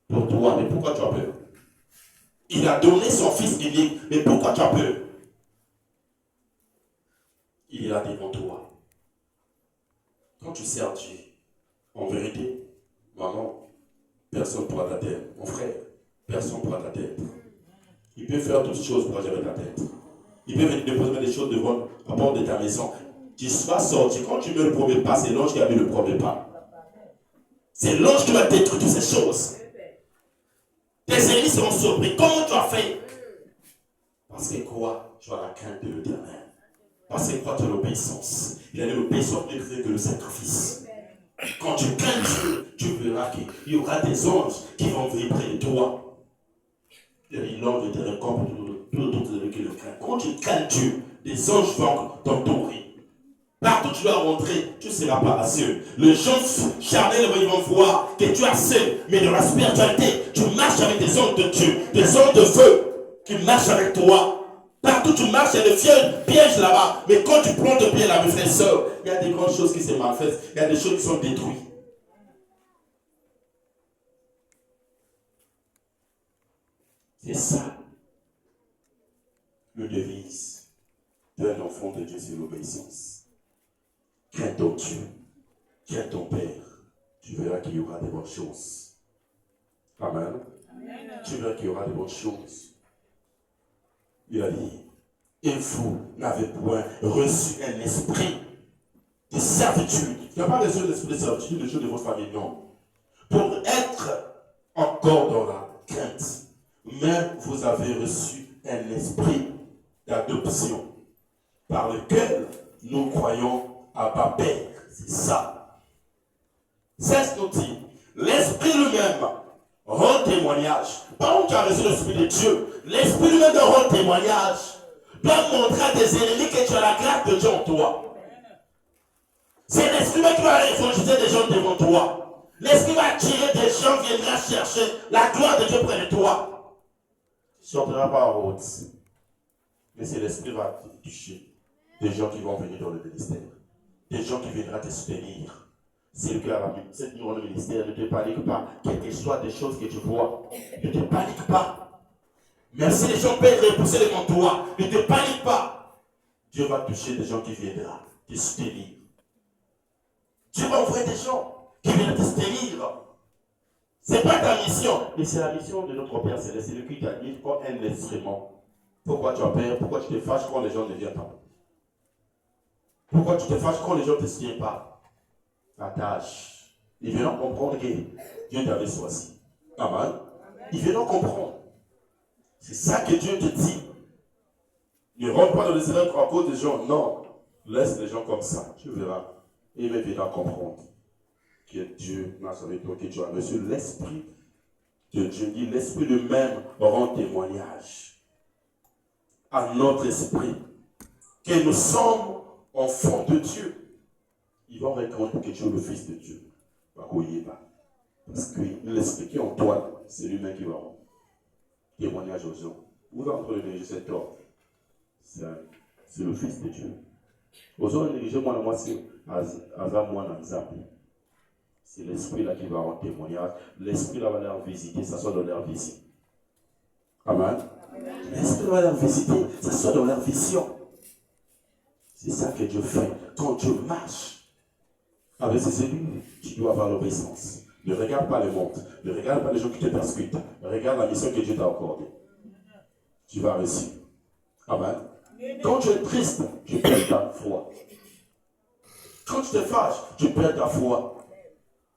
pour toi. Mais pourquoi tu as peur? Il a donné son fils unique. Mais pourquoi tu as peur? Il est là devant toi. Quand tu sers Dieu, en vérité, maman, personne ne pourra t'atteindre. Mon frère, personne ne pourra t'atteindre. Il peut faire toutes choses pour gérer ta tête. Il peut venir déposer des choses devant la porte de ta maison. Tu vas sortir. Quand tu mets le premier pas, c'est l'ange qui a mis le premier pas. C'est l'ange qui va détruire toutes ces choses. Tes ennemis seront surpris. Comment tu as fait? Parce que quoi? Tu as la crainte de l'Éternel. Parce que quoi? Tu as l'obéissance. Il a dit l'obéissance n'est que le sacrifice. Quand tu crains Dieu, tu verras qu'il y aura des anges qui vont venir près de toi. Et l'ange te récompense tout celui qui le craint. Quand tu crains Dieu, des anges vont t'entourer. Partout où tu dois rentrer, tu ne seras pas assuré. Les gens charnels vont voir que tu as seul, mais dans la spiritualité, tu marches avec des anges de Dieu, des anges de feu qui marchent avec toi. Partout où tu marches, il y a des pièges là-bas. Mais quand tu prends tes pieds là, mes frères et sœurs, il y a des grandes choses qui se manifestent, il y a des choses qui sont détruites. C'est ça le devise d'un enfant de Dieu, c'est l'obéissance. Crains ton Dieu, crains ton Père, tu verras qu'il y aura des bonnes choses. Amen. Amen. Tu verras qu'il y aura des bonnes choses. Il a dit, et vous n'avez point reçu un esprit de servitude. Il n'y a pas reçu un esprit de servitude de de votre famille, non. Pour être encore dans la crainte. Mais vous avez reçu un esprit d'adoption par lequel nous croyons à Père. C'est ça. C'est ce qu'on dit. L'esprit lui-même rend témoignage. Par contre, tu as reçu l'esprit de Dieu. L'esprit lui-même rend témoignage. Doit montrer à tes ennemis que tu as la grâce de Dieu en toi. C'est l'esprit qui va évangéliser des gens devant toi. L'esprit va attirer des gens qui viendront chercher la gloire de Dieu près de toi. Tu ne sortiras pas en route. Mais c'est l'esprit qui va te toucher. Des gens qui vont venir dans le ministère. Des gens qui viendront te soutenir. C'est le cas cette nuit dans le ministère, ne te panique pas. Quelles que soient des choses que tu vois, ne te panique pas. Même si les gens peuvent repousser devant toi, ne te panique pas. Dieu va toucher des gens qui viendront te soutenir. Dieu va envoyer des gens qui viennent te soutenir. Ce n'est pas ta mission, mais c'est la mission de notre Père Céleste. C'est lui qui t'a mis comme un instrument. Pourquoi tu as peur? Pourquoi tu te fâches quand les gens ne viennent pas? Pourquoi tu te fâches quand les gens ne te soutiennent pas? Ta tâche. Ils viennent comprendre que Dieu t'avait choisi. Amen. Ils viennent comprendre. C'est ça que Dieu te dit. Ne rentre pas dans les erreurs à cause des gens. Non. Laisse les gens comme ça. Tu verras. Et ils viendront comprendre que Dieu n'a sauvé toi, que tu as reçu l'esprit de Dieu. Dit l'esprit lui-même rend témoignage à notre esprit que nous sommes enfants de Dieu. Ils vont reconnaître que tu es le Fils de Dieu. Parce que l'esprit qui est en toi, c'est lui-même qui va rendre témoignage aux gens. Vous entrez le négliger cet homme. C'est le Fils de Dieu. Aux gens négliger moi, c'est moi c'est l'esprit là qui va rendre témoignage. L'esprit là va leur visiter, ça soit dans leur vision. Amen. L'esprit va leur visiter, ça soit dans leur vision. C'est ça que Dieu fait quand Dieu marche avec ses élus, tu dois avoir l'obéissance. Ne regarde pas le monde, ne regarde pas les gens qui te persécutent, regarde la mission que Dieu t'a accordée. Tu vas réussir. Amen. Quand tu es triste, tu perds ta foi. Quand tu te fâches, tu perds ta foi.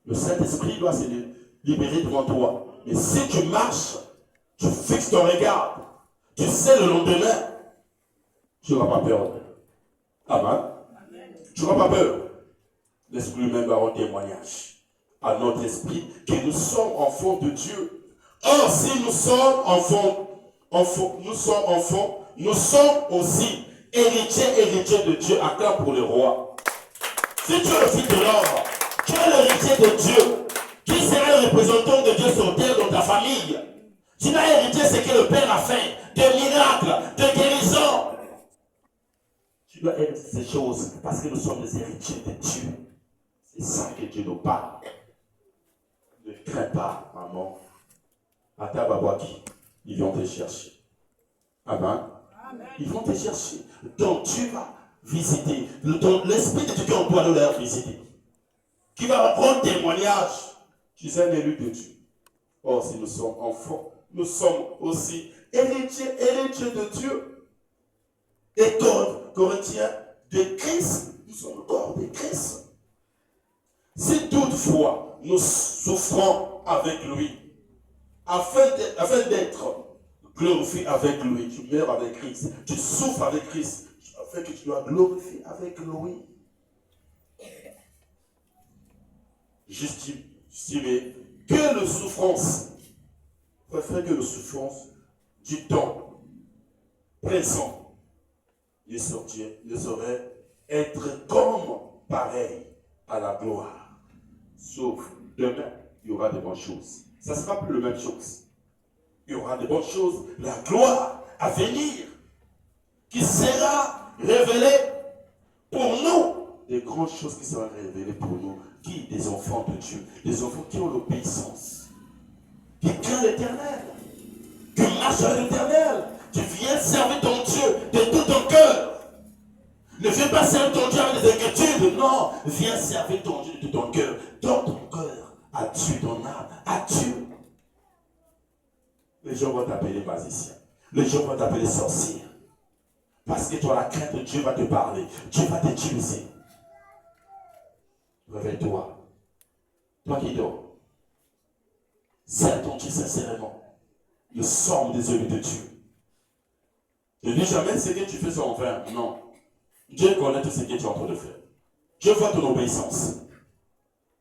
Le Saint-Esprit doit se libérer devant toi. Mais si tu marches, tu fixes ton regard, tu sais le lendemain, tu n'auras pas peur. Amen. Tu n'auras pas peur. L'Esprit même va rendre témoignage à notre esprit que nous sommes enfants de Dieu. Or, si nous sommes enfants, nous sommes aussi héritiers de Dieu, acclame pour le roi. Si tu es le fils de l'homme, tu es l'héritier de Dieu. Qui sera le représentant de Dieu sur terre dans ta famille? Tu n'as hérité ce que le Père a fait, de miracles, de guérison. Tu dois hériter ces choses parce que nous sommes des héritiers de Dieu. C'est ça que Dieu nous parle. Ne crains pas, maman. Ata Babaki, ils vont te chercher. Amen. Ils vont te chercher. Donc tu vas visiter. L'Esprit de Dieu qu'on doit leur visiter. Qui va rendre témoignage. Tu es un élu de Dieu. Or, si nous sommes enfants, nous sommes aussi héritiers de Dieu. Et Corinthiens de Christ. Nous sommes le corps de Christ. Si toutefois nous souffrons avec lui, afin d'être glorifié avec lui, tu meurs avec Christ, tu souffres avec Christ, afin que tu sois glorifié avec lui. Justifier que la souffrance, préfère que la souffrance du temps présent ne saurait être comme pareil à la gloire. Sauf demain, il y aura de bonnes choses. Ça ne sera plus la même chose. Il y aura de bonnes choses, la gloire à venir, qui sera révélée pour nous. Des grandes choses qui seront révélées pour nous. Qui? Des enfants de Dieu. Des enfants qui ont l'obéissance. Qui craignent l'Éternel. Qui marchent avec l'Éternel. Tu viens servir ton Dieu de tout ton cœur. Ne viens pas servir ton Dieu avec des inquiétudes. Non. Viens servir ton Dieu de tout ton cœur. Donne ton cœur à Dieu, ton âme à Dieu. Les gens vont t'appeler magicien. Les gens vont t'appeler sorcier. Parce que toi, la crainte de Dieu va te parler. Dieu va t'utiliser. Réveille-toi. Toi qui dors. Sers ton Dieu sincèrement. Nous sommes des élus de Dieu. Ne dis jamais ce que tu fais sans vain. Non. Dieu connaît tout ce que tu es en train de faire. Dieu voit ton obéissance.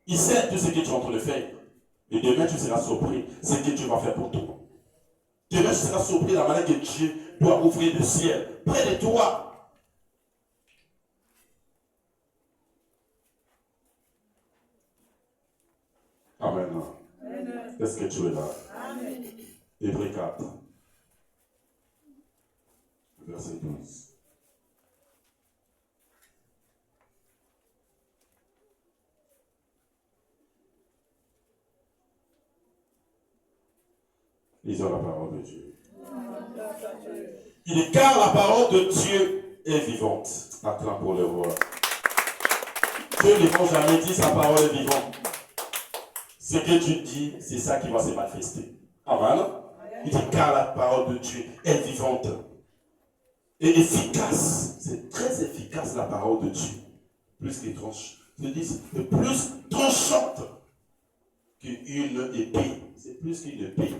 Il sait tout ce que tu es en train de faire. Et demain, tu seras surpris. Ce que Dieu va faire pour toi. Demain, tu seras surpris de la manière que Dieu doit ouvrir le ciel près de toi. Amen. Est-ce que tu es là? Amen. Hébreux 4, verset 12. Lisons la parole de Dieu. Il dit, car la parole de Dieu est vivante. Acclame pour le roi. Dieu ne va jamais dire sa parole est vivante. Ce que tu dis, c'est ça qui va se manifester. Amen. Il dit, car la parole de Dieu est vivante et efficace. C'est très efficace la parole de Dieu. Plus qu'il tranche. Je dis, plus tranchante qu'une épée. C'est plus qu'une épée.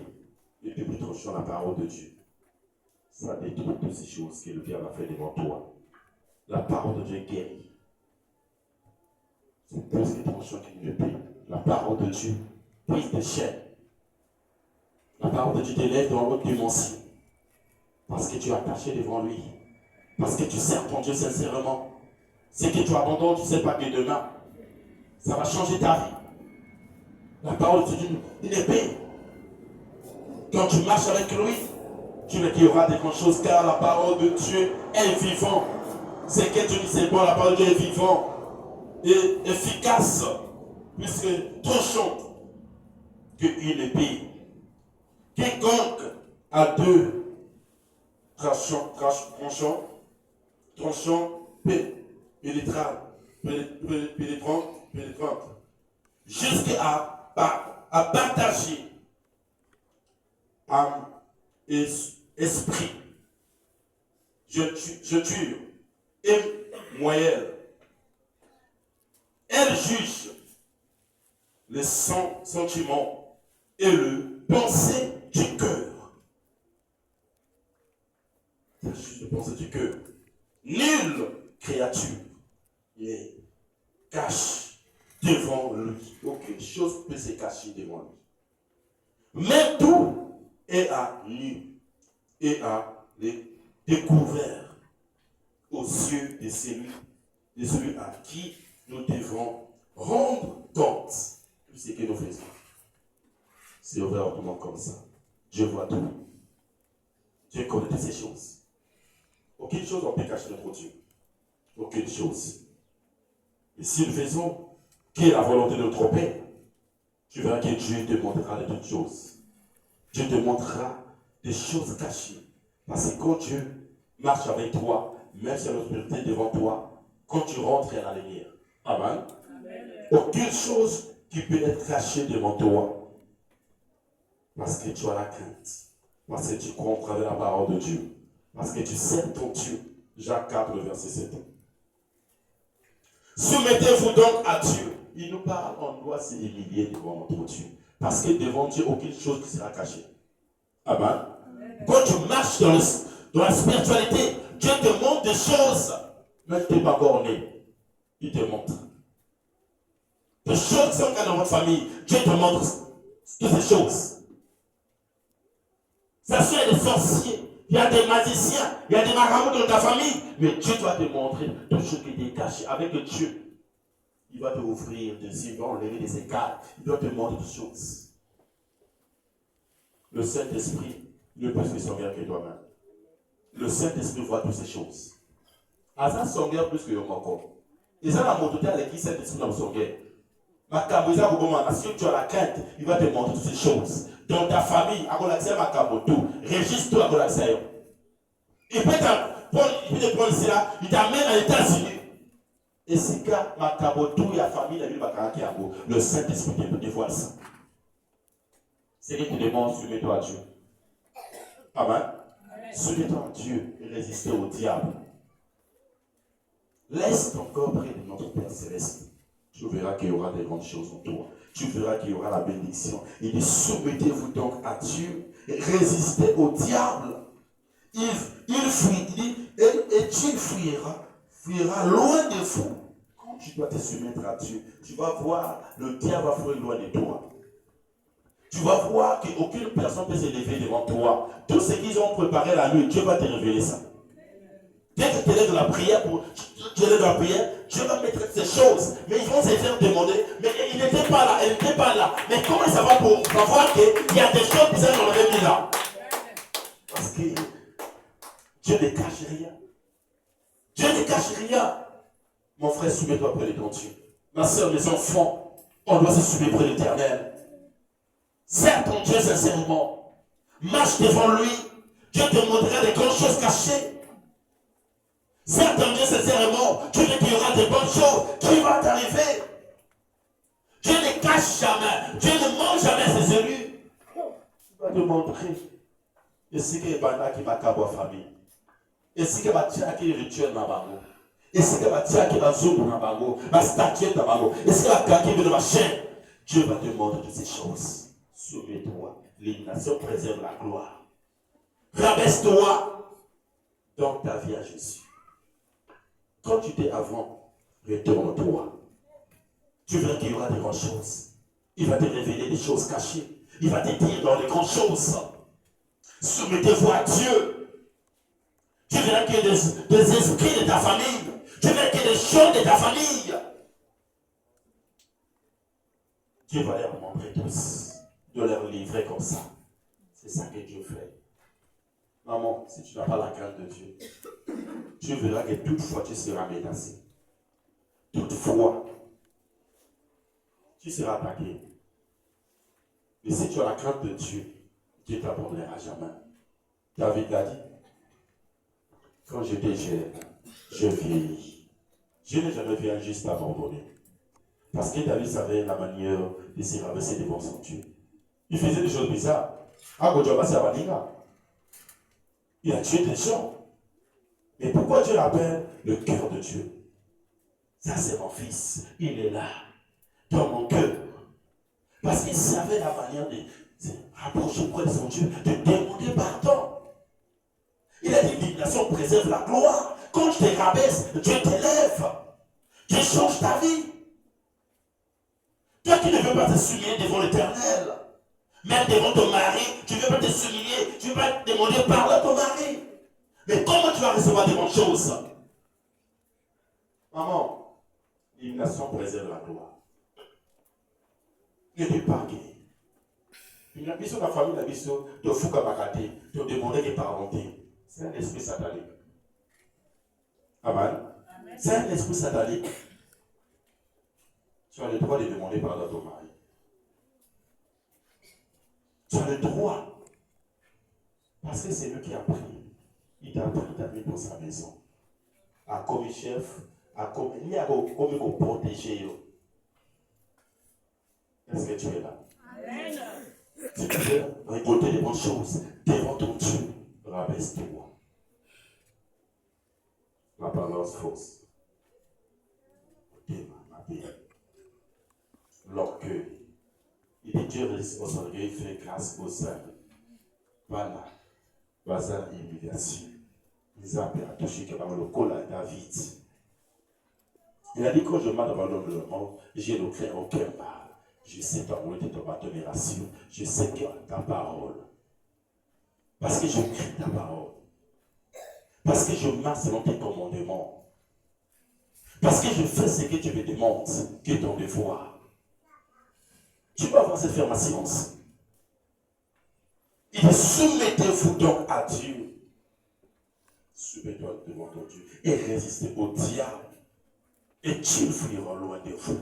Et plus tranchant la parole de Dieu. Ça détruit toutes ces choses que le diable a fait devant toi. La parole de Dieu guérit. C'est plus que tranchant qu'une épée. La parole de Dieu brise des chaînes. La parole de Dieu t'élève dans l'autre dimension. Parce que tu es attaché devant lui. Parce que tu sers ton Dieu sincèrement. Ce que tu abandonnes, tu ne sais pas que demain, ça va changer ta vie. La parole de Dieu est une épée. Quand tu marches avec lui, tu verras qu'il y aura des grandes choses, car la parole de Dieu est vivante. Ce que tu dis, c'est bon, la parole de Dieu est vivante et efficace, puisque tranchante qu'une épée. Quiconque a deux tranchants, pénétrant pénétrante, jusqu'à partager âme et esprit. Je tue et moelle. Elle juge les sentiments et le pensée du cœur. Elle juge le pensée du cœur. Nulle créature n'est cache devant lui. Aucune chose ne peut se cacher devant lui. Mais tout est à nu et à découvert aux yeux de celui à qui nous devons rendre compte de ce que nous faisons. C'est ouvertement comme ça. Dieu voit tout. Dieu connaît toutes ces choses. Aucune chose on peut cacher notre Dieu. Aucune chose. Et si nous faisons qui est la volonté de notre Père, tu verras que Dieu te montrera de toutes choses. Dieu te montrera des choses cachées. Parce que quand Dieu marche avec toi, même si l'obscurité devant toi, quand tu rentres à la lumière. Amen. Amen. Aucune chose qui peut être cachée devant toi. Parce que tu as la crainte. Parce que tu comprends la parole de Dieu. Parce que tu sais ton Dieu. Jacques 4, le verset 7. Soumettez-vous donc à Dieu. Il nous parle, on doit s'humilier devant notre Dieu. Parce que devant Dieu, aucune chose qui sera cachée. Amen. Quand tu marches dans la spiritualité, Dieu te montre des choses. Mais tu n'es pas encore né. Il te montre. Des choses qui sont dans votre famille, Dieu te montre toutes ces choses. Ça c'est des sorciers. Il y a des magiciens, il y a des marabouts dans ta famille, mais Dieu doit te montrer tout ce qui est caché. Avec Dieu, il va te ouvrir des yeux, il va enlever des écarts, il doit te montrer toutes choses. Le Saint-Esprit, il est plus que son que toi-même. Le Saint-Esprit voit toutes ces choses. Asa son guerre plus que Yomoko. Et ça, la montée à l'église, Saint-Esprit dans son guerre. Si tu as la crainte, il va te montrer toutes ces choses. Dans ta famille, à Golaxia Makamoto, registre-toi à Golaxia. Il peut te prendre cela, il t'amène à États-Unis. Et si quand Makamoto et la famille, la ville Makarakiago, le Saint-Esprit te dévoile ça. C'est qu'il te demande, soumets-toi à Dieu. Amen. Soumets-toi à Dieu et résistez au diable. Laisse ton corps près de notre Père Céleste. Tu verras qu'il y aura des grandes choses en toi. Tu verras qu'il y aura la bénédiction. Il dit, soumettez-vous donc à Dieu et résistez au diable. Il fuit, il dit, et tu fuira loin de vous. Quand tu dois te soumettre à Dieu, tu vas voir, le diable va fuir loin de toi. Tu vas voir qu'aucune personne ne peut s'élever devant toi. Tout ce qu'ils ont préparé la nuit, Dieu va te révéler ça. Dès que tu es dans la prière, Dieu va mettre ces choses. Mais ils vont se faire demander, mais il n'était pas là, elle n'était pas là. Mais comment ça va pour voir qu'il y a des choses qui sont dans le même là? Parce que Dieu ne cache rien. Dieu ne cache rien. Mon frère, soumets-toi près de ton Dieu. Ma soeur, mes enfants, on doit se soumettre près de l'Éternel. Serre ton Dieu sincèrement. Marche devant lui. Dieu te montrera des grandes choses cachées. Serre ton Dieu sincèrement. Dieu dit qu'il y aura des bonnes choses qui vont t'arriver. Dieu ne cache jamais. Dieu ne ment jamais ses élus. Il va te montrer. Et ce qui est banda qui va caboire famille. Et ce qui va tirer qui rituel dans bango. Et ce qui va tirer qui va zoom dans bango. Ma statue dans bango. Et ce qui va caquer de ma chaîne. Dieu va te montrer toutes ces choses. Soumets-toi. L'élimination préserve la gloire. Rabaisse-toi dans ta vie à Jésus. Quand tu t'es avant, retourne-toi. Tu verras qu'il y aura des grandes choses. Il va te révéler des choses cachées. Il va te dire dans les grandes choses. Soumettez-vous à Dieu. Tu verras qu'il y a des esprits de ta famille. Tu verras qu'il y a des choses de ta famille. Dieu va leur montrer tous. De leur livrer comme ça. C'est ça que Dieu fait. Maman, si tu n'as pas la crainte de Dieu, tu verras que toutefois tu seras menacé. Toutefois, tu seras attaqué. Mais si tu as la crainte de Dieu, Dieu ne t'abandonnera jamais. David l'a dit. Quand j'étais jeune, je vieillis. Je n'ai jamais vu un juste abandonné. Parce que David savait la manière de se rabaisser devant son Dieu. Il faisait des choses bizarres. Il a tué des gens. Mais pourquoi Dieu l'appelle le cœur de Dieu? Ça, c'est mon fils. Il est là, dans mon cœur. Parce qu'il savait la manière de se rapprocher près de son Dieu, de demander pardon. Il a dit, l'indignation préserve la gloire. Quand je te rabaisse, Dieu t'élève. Dieu change ta vie. Toi qui ne veux pas te soumettre devant l'Éternel, même devant ton mari, tu ne veux pas te soumettre, tu ne veux pas te demander pardon à ton mari. Mais comment tu vas recevoir des bonnes choses? Maman, l'indignation préserve la gloire. Ne dis pas que. Une ambition de la famille, l'ambition de Fouka Makate, de demander des pardons. C'est un esprit satanique. Amen. C'est un esprit satanique. Tu as le droit de demander pardon à ton mari. Tu as le droit. Parce que c'est lui qui a pris. Il t'a pris, il t'a mis dans sa maison. A comme chef, il a comme protéger. Est-ce que tu es là? Amen. Si tu veux récolter les bonnes choses devant ton Dieu, rabaisse-toi. La parole fausse. L'orgueil. Il dit Dieu aux orgueils fait grâce aux âmes. Voilà. Bazar et humiliation. Les âmes à toucher comme le col à David. Il a dit quand je marche devant l'homme de mort, j'ai le cœur au cœur mal. Je sais ta volonté de ma admiration. Je sais que ta parole. Parce que je crie ta parole. Parce que je marche selon tes commandements. Parce que je fais ce que tu me demandes, que ton devoir. Tu peux avoir cette ferme silence. Il dit, soumettez-vous donc à Dieu. Soumettez-vous devant ton Dieu et résistez au diable. Et Dieu fuira loin de vous.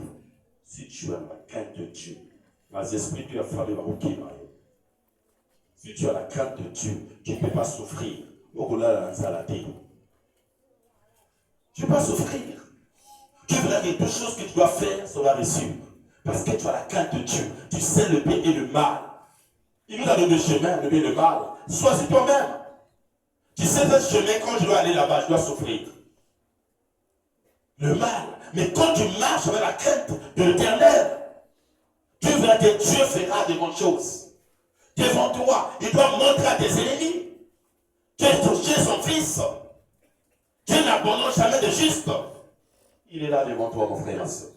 Si tu as la crainte de Dieu, les esprits tu as fallu si tu as la crainte de Dieu, tu ne peux pas souffrir. Tu ne peux pas souffrir. Tu verras que toutes choses que tu dois faire sera reçue. Parce que tu as la crainte de Dieu. Tu sais le bien et le mal. Il nous a donné le chemin, le bien et le mal. Sois sur toi-même. Tu sais ce chemin, quand je dois aller là-bas, je dois souffrir. Le mal. Mais quand tu marches avec la crainte de l'Éternel, tu verras que Dieu fera de bonnes choses. Devant toi, il doit montrer à tes ennemis que tu es son fils. Dieu n'abandonne jamais de juste. Il est là devant toi, mon frère et ma soeur.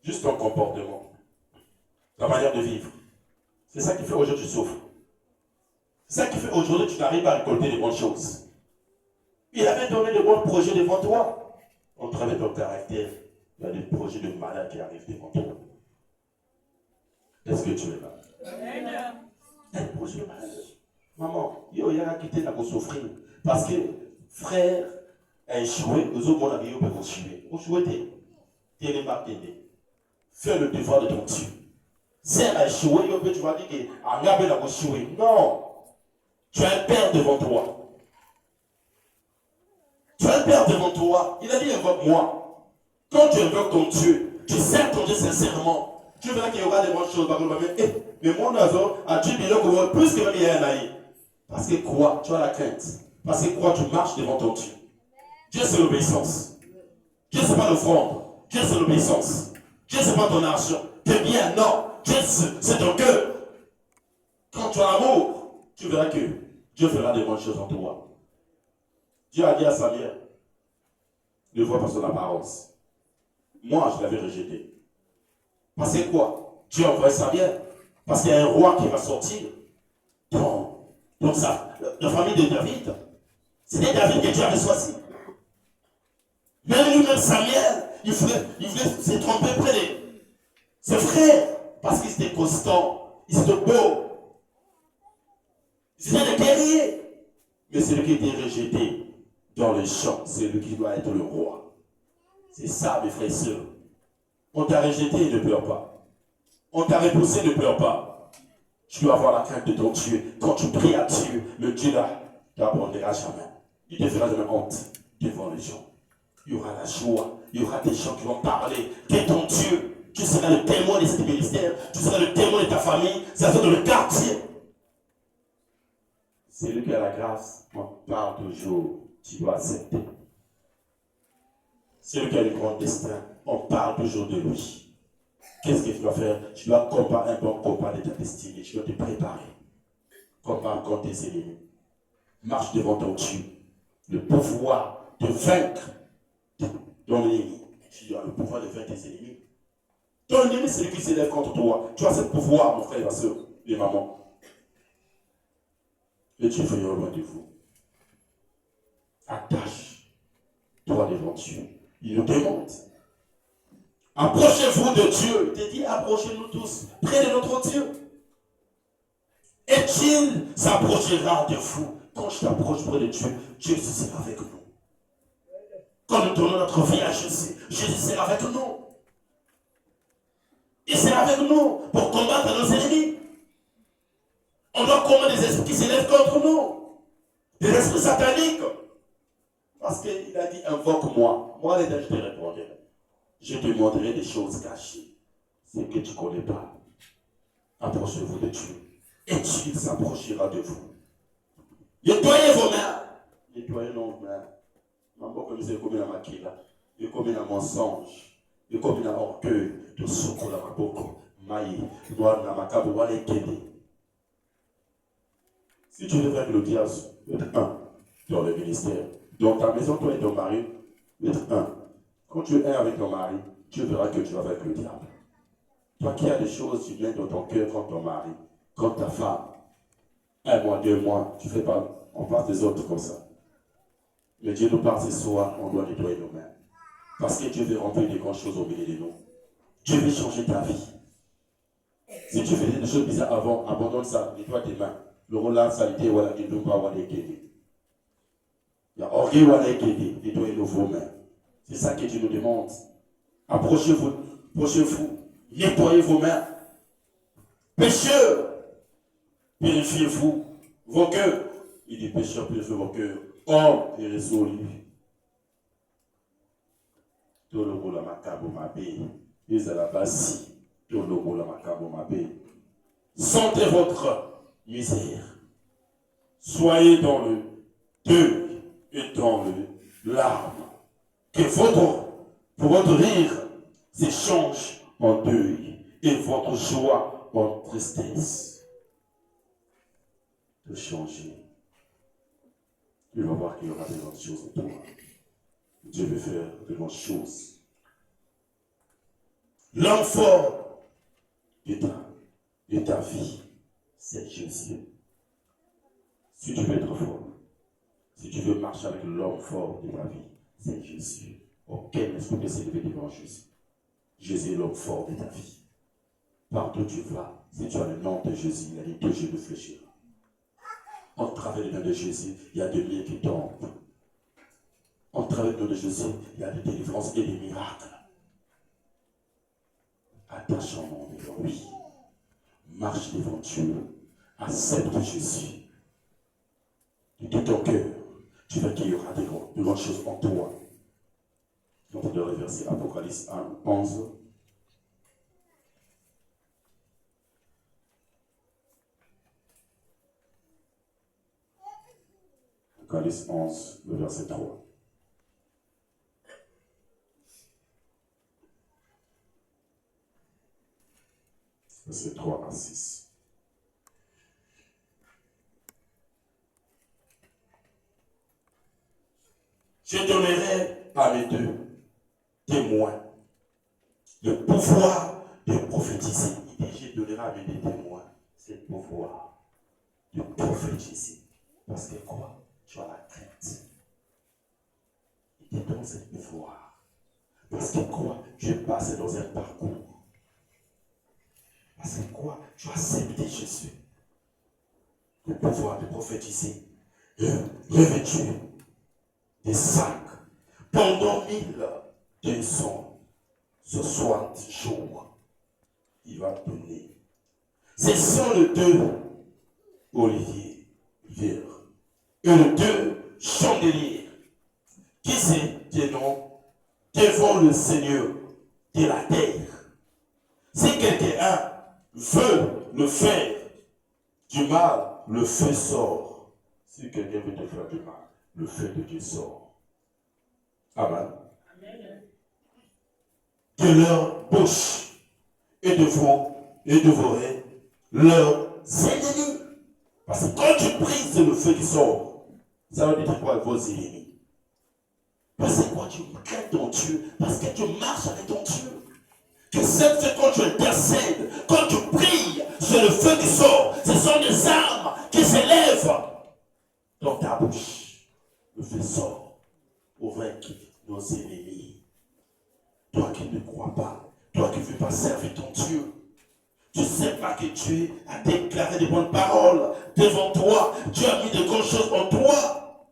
Juste ton comportement, ta manière de vivre. C'est ça qui fait aujourd'hui tu souffres. C'est ça qui fait aujourd'hui tu n'arrives pas à récolter de bonnes choses. Il avait donné de bons projets devant toi. On travaille ton caractère. Il y a des projets de malade qui arrivent devant toi. Est-ce que tu es là? Il y a des projets de malade. Maman, il y a quitté la souffrir. Parce que frère a échoué, aux autres mon ami peuvent échouer. Échouer, tu es marqué. Fais le devoir de ton Dieu. Sœur a échoué, tu vas dire que a échoué. Non. Tu as un père devant toi. Tu as un père devant toi. Il a dit invoque-moi. Quand tu invoques ton Dieu, tu sers ton Dieu sincèrement. Tu verras qu'il y aura des bonnes choses. Mais mon oiseau a dit plus que même il y a un aïe. Parce que quoi? Tu as la crainte. Parce que quoi? Tu marches devant ton Dieu. Dieu c'est l'obéissance. Dieu c'est pas l'offrande. Dieu c'est l'obéissance. Dieu c'est pas ton argent. T'es bien, non. Dieu c'est ton cœur. Quand tu as l'amour, tu verras que Dieu fera des bonnes choses en toi. Dieu a dit à Samuel, ne vois pas son apparence. Moi, je l'avais rejeté. Parce que quoi? Dieu a envoyé Samuel. Parce qu'il y a un roi qui va sortir dans la famille de David. C'était David que Dieu avait choisi. Même lui-même, Samuel, il voulait se tromper près de ses frères. Parce qu'ils étaient constants, ils étaient beaux. Ils étaient des guerriers. Mais celui qui était rejeté dans le champ, c'est lui qui doit être le roi. C'est ça, mes frères et sœurs. On t'a rejeté, ne pleure pas. On t'a repoussé, ne pleure pas. Tu dois avoir la crainte de ton Dieu. Quand tu pries à Dieu, le Dieu là ne t'abandonnera jamais. Il te fera jamais honte devant les gens. Il y aura la joie. Il y aura des gens qui vont parler. Que ton Dieu Tu seras le témoin de ce ministère. Tu seras le témoin de ta famille. Ça sera dans le quartier. C'est lui qui a la grâce. On parle toujours. Tu dois accepter. C'est lui qui a le grand destin. On parle toujours de lui. Qu'est-ce que tu dois faire? Tu dois comparer un bon combat de ta destinée. Tu dois te préparer. Combat contre tes ennemis. Marche devant ton Dieu. Le pouvoir de vaincre ton ennemi. Tu as le pouvoir de vaincre tes ennemis. Ton ennemi, c'est lui qui s'élève contre toi. Tu as ce pouvoir, mon frère et ma soeur, les mamans. Et Dieu veut loin de vous. Attache-toi devant Dieu. Il nous demande. Approchez-vous de Dieu. Il te dit, approchez-nous tous près de notre Dieu. Et il s'approchera de vous. Quand je t'approche près de Dieu, Dieu sera avec nous. Quand nous donnons notre vie à Jésus, Jésus sera avec nous. Il sera avec nous pour combattre nos ennemis. On doit combattre des esprits qui s'élèvent contre nous. Des esprits sataniques. Parce qu'il a dit, invoque-moi. Moi, les je te répondrai. Je te montrerai des choses cachées. Ce que tu ne connais pas. Approchez-vous de Dieu. Et Dieu s'approchera de vous. Nettoyez vos mains. Nettoyez nos mains. Maman, comme c'est comme la maquilla. Et comme un mensonge. Et comme un orgueil. De soko la maboko. Maï. Doit na makabo wale kende. Si tu veux faire le diable, être un dans le ministère. Dans ta maison, toi et ton mari, être un. Quand tu es un avec ton mari, tu verras que tu vas avec le diable. Toi qui as des choses, tu viens dans ton cœur contre ton mari, contre ta femme. 1 mois, 2 mois, tu fais pas, on parle des autres comme ça. Mais Dieu nous parle ce soir, on doit nettoyer nos mains. Parce que Dieu veut remplir des grandes choses au milieu de nous. Dieu veut changer ta vie. Si tu faisais des choses bizarres avant, abandonne ça, nettoie tes mains. Le rôle salité, voilà, tu ne dois pas avoir des kédés. Il y a orgueil, voilà, des kédés, nettoyez vos mains. C'est ça que Dieu nous demande. Approchez-vous, nettoyez vos mains. Pécheurs, purifiez-vous vos cœurs. Il dit pécheurs, purifiez vos cœurs. Homme et résolu. Tout le monde a macabo mabé. Ils à la base. Tout le monde a macabo mabé. Sentez votre misère. Soyez dans le deuil et dans le larme. Que pour votre rire s'échange en deuil et votre joie en tristesse. De changer. Tu vas voir qu'il y aura de grandes choses en toi. Dieu veut faire de grandes choses. L'homme fort de ta vie, c'est Jésus. Si tu veux être fort, si tu veux marcher avec l'homme fort de ta vie, c'est Jésus. Aucun esprit peut s'élever devant Jésus. Jésus est l'homme fort de ta vie. Partout où tu vas, si tu as le nom de Jésus, il a dit que je ne fléchirai. En travers le nom de Jésus, il y a des liens qui tombent. En travers le nom de Jésus, il y a des délivrances et des miracles. Attachons-nous devant lui. Marche devant Dieu. Accepte Jésus. De tout ton cœur, tu vas qu'il y aura de grandes choses en toi. Donc, on doit reverser Apocalypse 1, 11. Apocalypse 11, le verset 3. Verset 3 à 6. Je donnerai à mes deux témoins le pouvoir de prophétiser. Il dit, je donnerai à mes deux témoins ce pouvoir de prophétiser. Parce que quoi? Tu as la crainte. Il te donne ce pouvoir. Parce que quoi? Tu es passé dans un parcours. Parce que quoi? Tu as accepté Jésus. Le pouvoir de prophétiser. Revêtu des sacs pendant 1260 jours. Il va donner. Ce sont les deux oliviers verts et les deux chandeliers qui se tiennent devant le Seigneur de la terre quelqu'un veut le faire du mal, le feu sort. Si quelqu'un veut te faire du mal, le feu de Dieu sort. Amen. De leur bouche et dévorer leurs ennemis. Parce que quand tu pries, c'est le feu qui sort. Ça veut dire quoi, vos ennemis? Parce que quand tu crains ton Dieu, parce que tu marches avec ton Dieu. Que cette feu, quand tu intercèdes, quand tu pries, c'est le feu qui sort. Ce sont des armes qui s'élèvent dans ta bouche. Le feu sort pour vaincre nos ennemis. Toi qui ne crois pas, toi qui ne veux pas servir ton Dieu, tu ne sais pas que Dieu a déclaré de bonnes paroles devant toi. Dieu a mis de grandes choses en toi.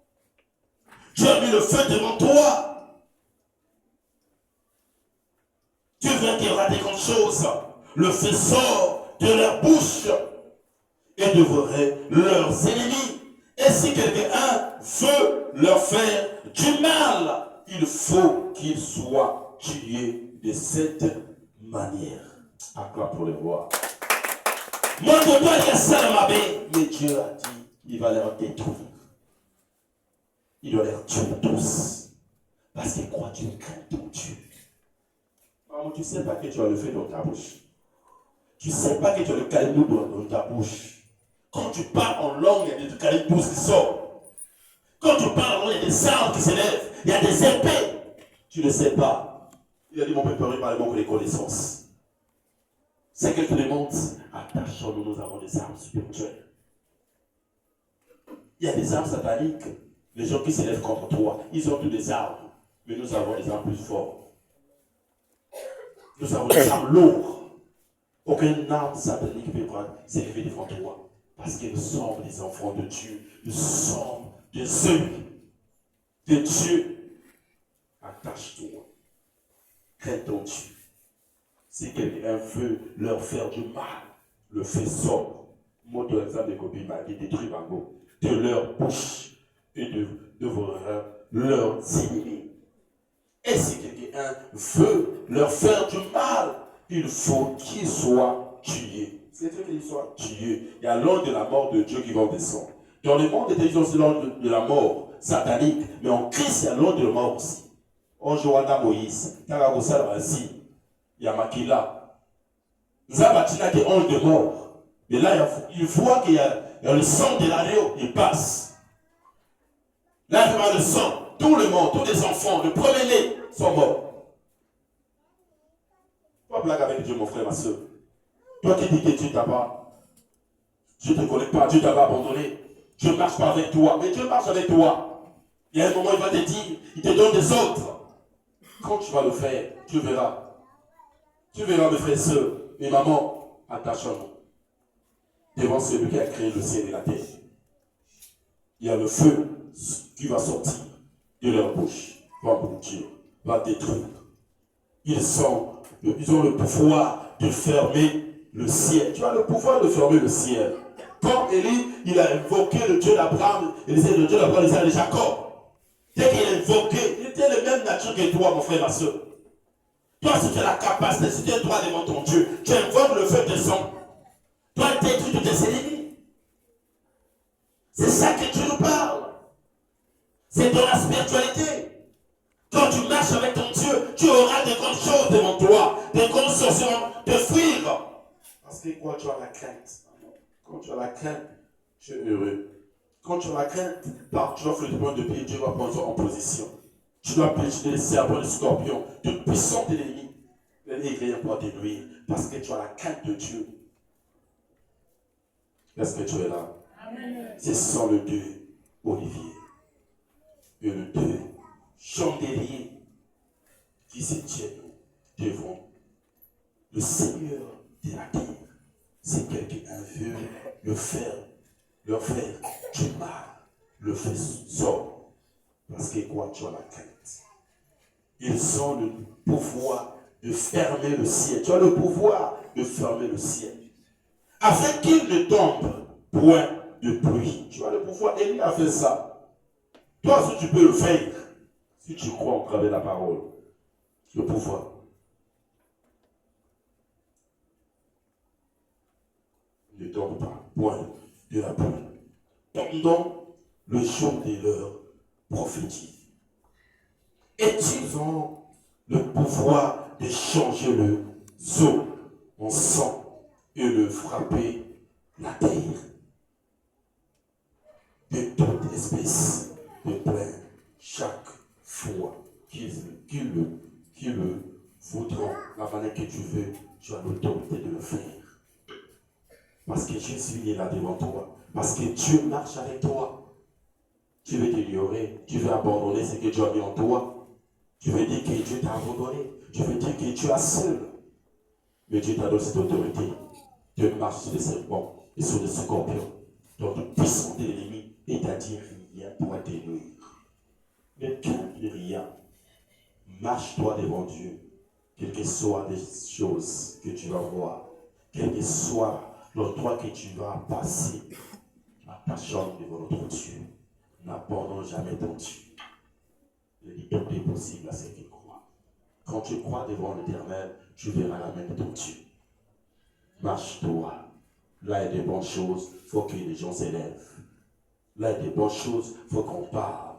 Dieu a mis le feu devant toi. Tu verras qu'il y aura des grandes choses. Le feu sort de leur bouche et dévorer leurs ennemis. Et si quelqu'un veut leur faire du mal, il faut qu'il soit tué de cette manière. Acclame pour le voir. Moi, je dois dire ça dans ma baie. Mais Dieu a dit, il va leur détruire. Il va les tuer tous. Parce qu'il croit que tu crains ton Dieu. Maman, tu ne sais pas que tu as le feu dans ta bouche. Tu ne sais pas que tu as le caillou dans ta bouche. Quand tu parles en langue, il y a des cailloux qui sortent. Quand tu parles en langue, il y a des arbres qui s'élèvent. Il y a des épées. Tu ne sais pas. Il a dit, mon père, par les les connaissances. C'est quelque demande. Attachons-nous, nous avons des armes spirituelles. Il y a des armes sataniques. Les gens qui s'élèvent contre toi, ils ont tous des armes. Mais nous avons des armes plus fortes. Nous avons des armes lourdes. Aucune arme satanique ne peut s'élever devant toi. Parce que nous sommes des enfants de Dieu. Nous sommes des œufs de Dieu. Attache-toi. Crains ton Dieu. Si quelqu'un veut leur faire du mal, le feu sort. Moi, de l'exemple de copie m'a dit détruit Bango. De leur bouche et de leurs ennemis. Et si quelqu'un veut leur faire du mal, il faut qu'il soit tué. C'est vrai qu'il soit tué. Il y a l'ordre de la mort de Dieu qui va descendre. Dans le monde des télévisions, c'est l'ordre de la mort satanique. Mais en Christ, il y a l'ordre de la mort aussi. En Johanna Moïse, il y a Makila. Zabatina qui est ange de mort. Mais là, il voit qu'il y a le sang de l'agneau, il passe. Là, il y a le sang. Tout le monde, tous les enfants, le premier-né sont morts. Pas blague avec Dieu, mon frère, ma soeur. Toi qui dis que Dieu t'a pas, Dieu ne te connaît pas, Dieu t'a pas abandonné. Dieu marche pas avec toi, mais Dieu marche avec toi. Il y a un moment, il va te dire, il te donne des ordres. Quand tu vas le faire, tu verras. Tu verras, mes frères et sœurs, mes mamans, attachons-nous devant celui qui a créé le ciel et la terre. Il y a le feu qui va sortir de leur bouche, va bouger, va détruire. Ils ont le pouvoir de fermer le ciel. Tu as le pouvoir de fermer le ciel. Quand Élie, il a invoqué le Dieu d'Abraham, le Dieu d'Abraham, Isaac et Jacob. Dès qu'il a invoqué, il était de même nature que toi, mon frère, ma soeur. Toi, si tu as la capacité, si tu es droit devant ton Dieu, tu invoques le feu de sang. Toi, tu détruis tous tes ennemis. C'est ça que Dieu nous parle. C'est dans la spiritualité. Quand tu marches avec ton Dieu, tu auras de grandes choses devant toi, des grandes choses de fuir. Parce que quoi, tu as la crainte. Quand tu as la crainte, tu es heureux. Quand tu as la crainte, tu vas faire le point de pied, Dieu va prendre en position. Tu dois pêcher les serpents, les scorpions, de puissants ennemis. L'ennemi rien pour te nuire, parce que tu as la crainte de Dieu. Est-ce que tu es là? Amen. C'est sans le Dieu Olivier et le Dieu Chandelier qui se tiennent devant le Seigneur de la terre. Si quelqu'un veut leur faire du mal, le feu sort. Parce que quoi, tu as la crainte. Ils ont le pouvoir de fermer le ciel. Tu as le pouvoir de fermer le ciel. Afin qu'il ne tombe point de pluie. Tu as le pouvoir. Élie a fait ça. Toi, si tu peux le faire, si tu crois en travers la parole, le pouvoir. donc pas point de la pluie pendant le jour de leur prophétie. Et ils ont le pouvoir de changer le eau en sang et de frapper la terre de toute espèce de plaie chaque fois qu'ils le voudront, la manière que tu veux, tu as l'autorité de le faire. Parce que Jésus est là devant toi. Parce que Dieu marche avec toi. Tu veux t'ignorer, tu veux abandonner ce que Dieu a mis en toi. Tu veux dire que Dieu t'a abandonné. Tu veux dire que tu es seul. Mais Dieu t'a donné cette autorité de marcher sur les serpents et sur les scorpions. Donc, le puissant de l'ennemi et t'a dit rien pourra te nuire. Mais tout rien. Marche-toi devant Dieu. Quelles que soient les choses que tu vas voir, quel que soit l'endroit que tu vas passer, à ta chambre devant notre Dieu. N'abandonne jamais ton Dieu. Il dit tout est possible à ceux qui croient. Quand tu crois devant l'Éternel, tu verras la main de ton Dieu. Marche-toi. Là, il y a des bonnes choses, il faut que les gens s'élèvent. Là, il y a des bonnes choses, il faut qu'on parle.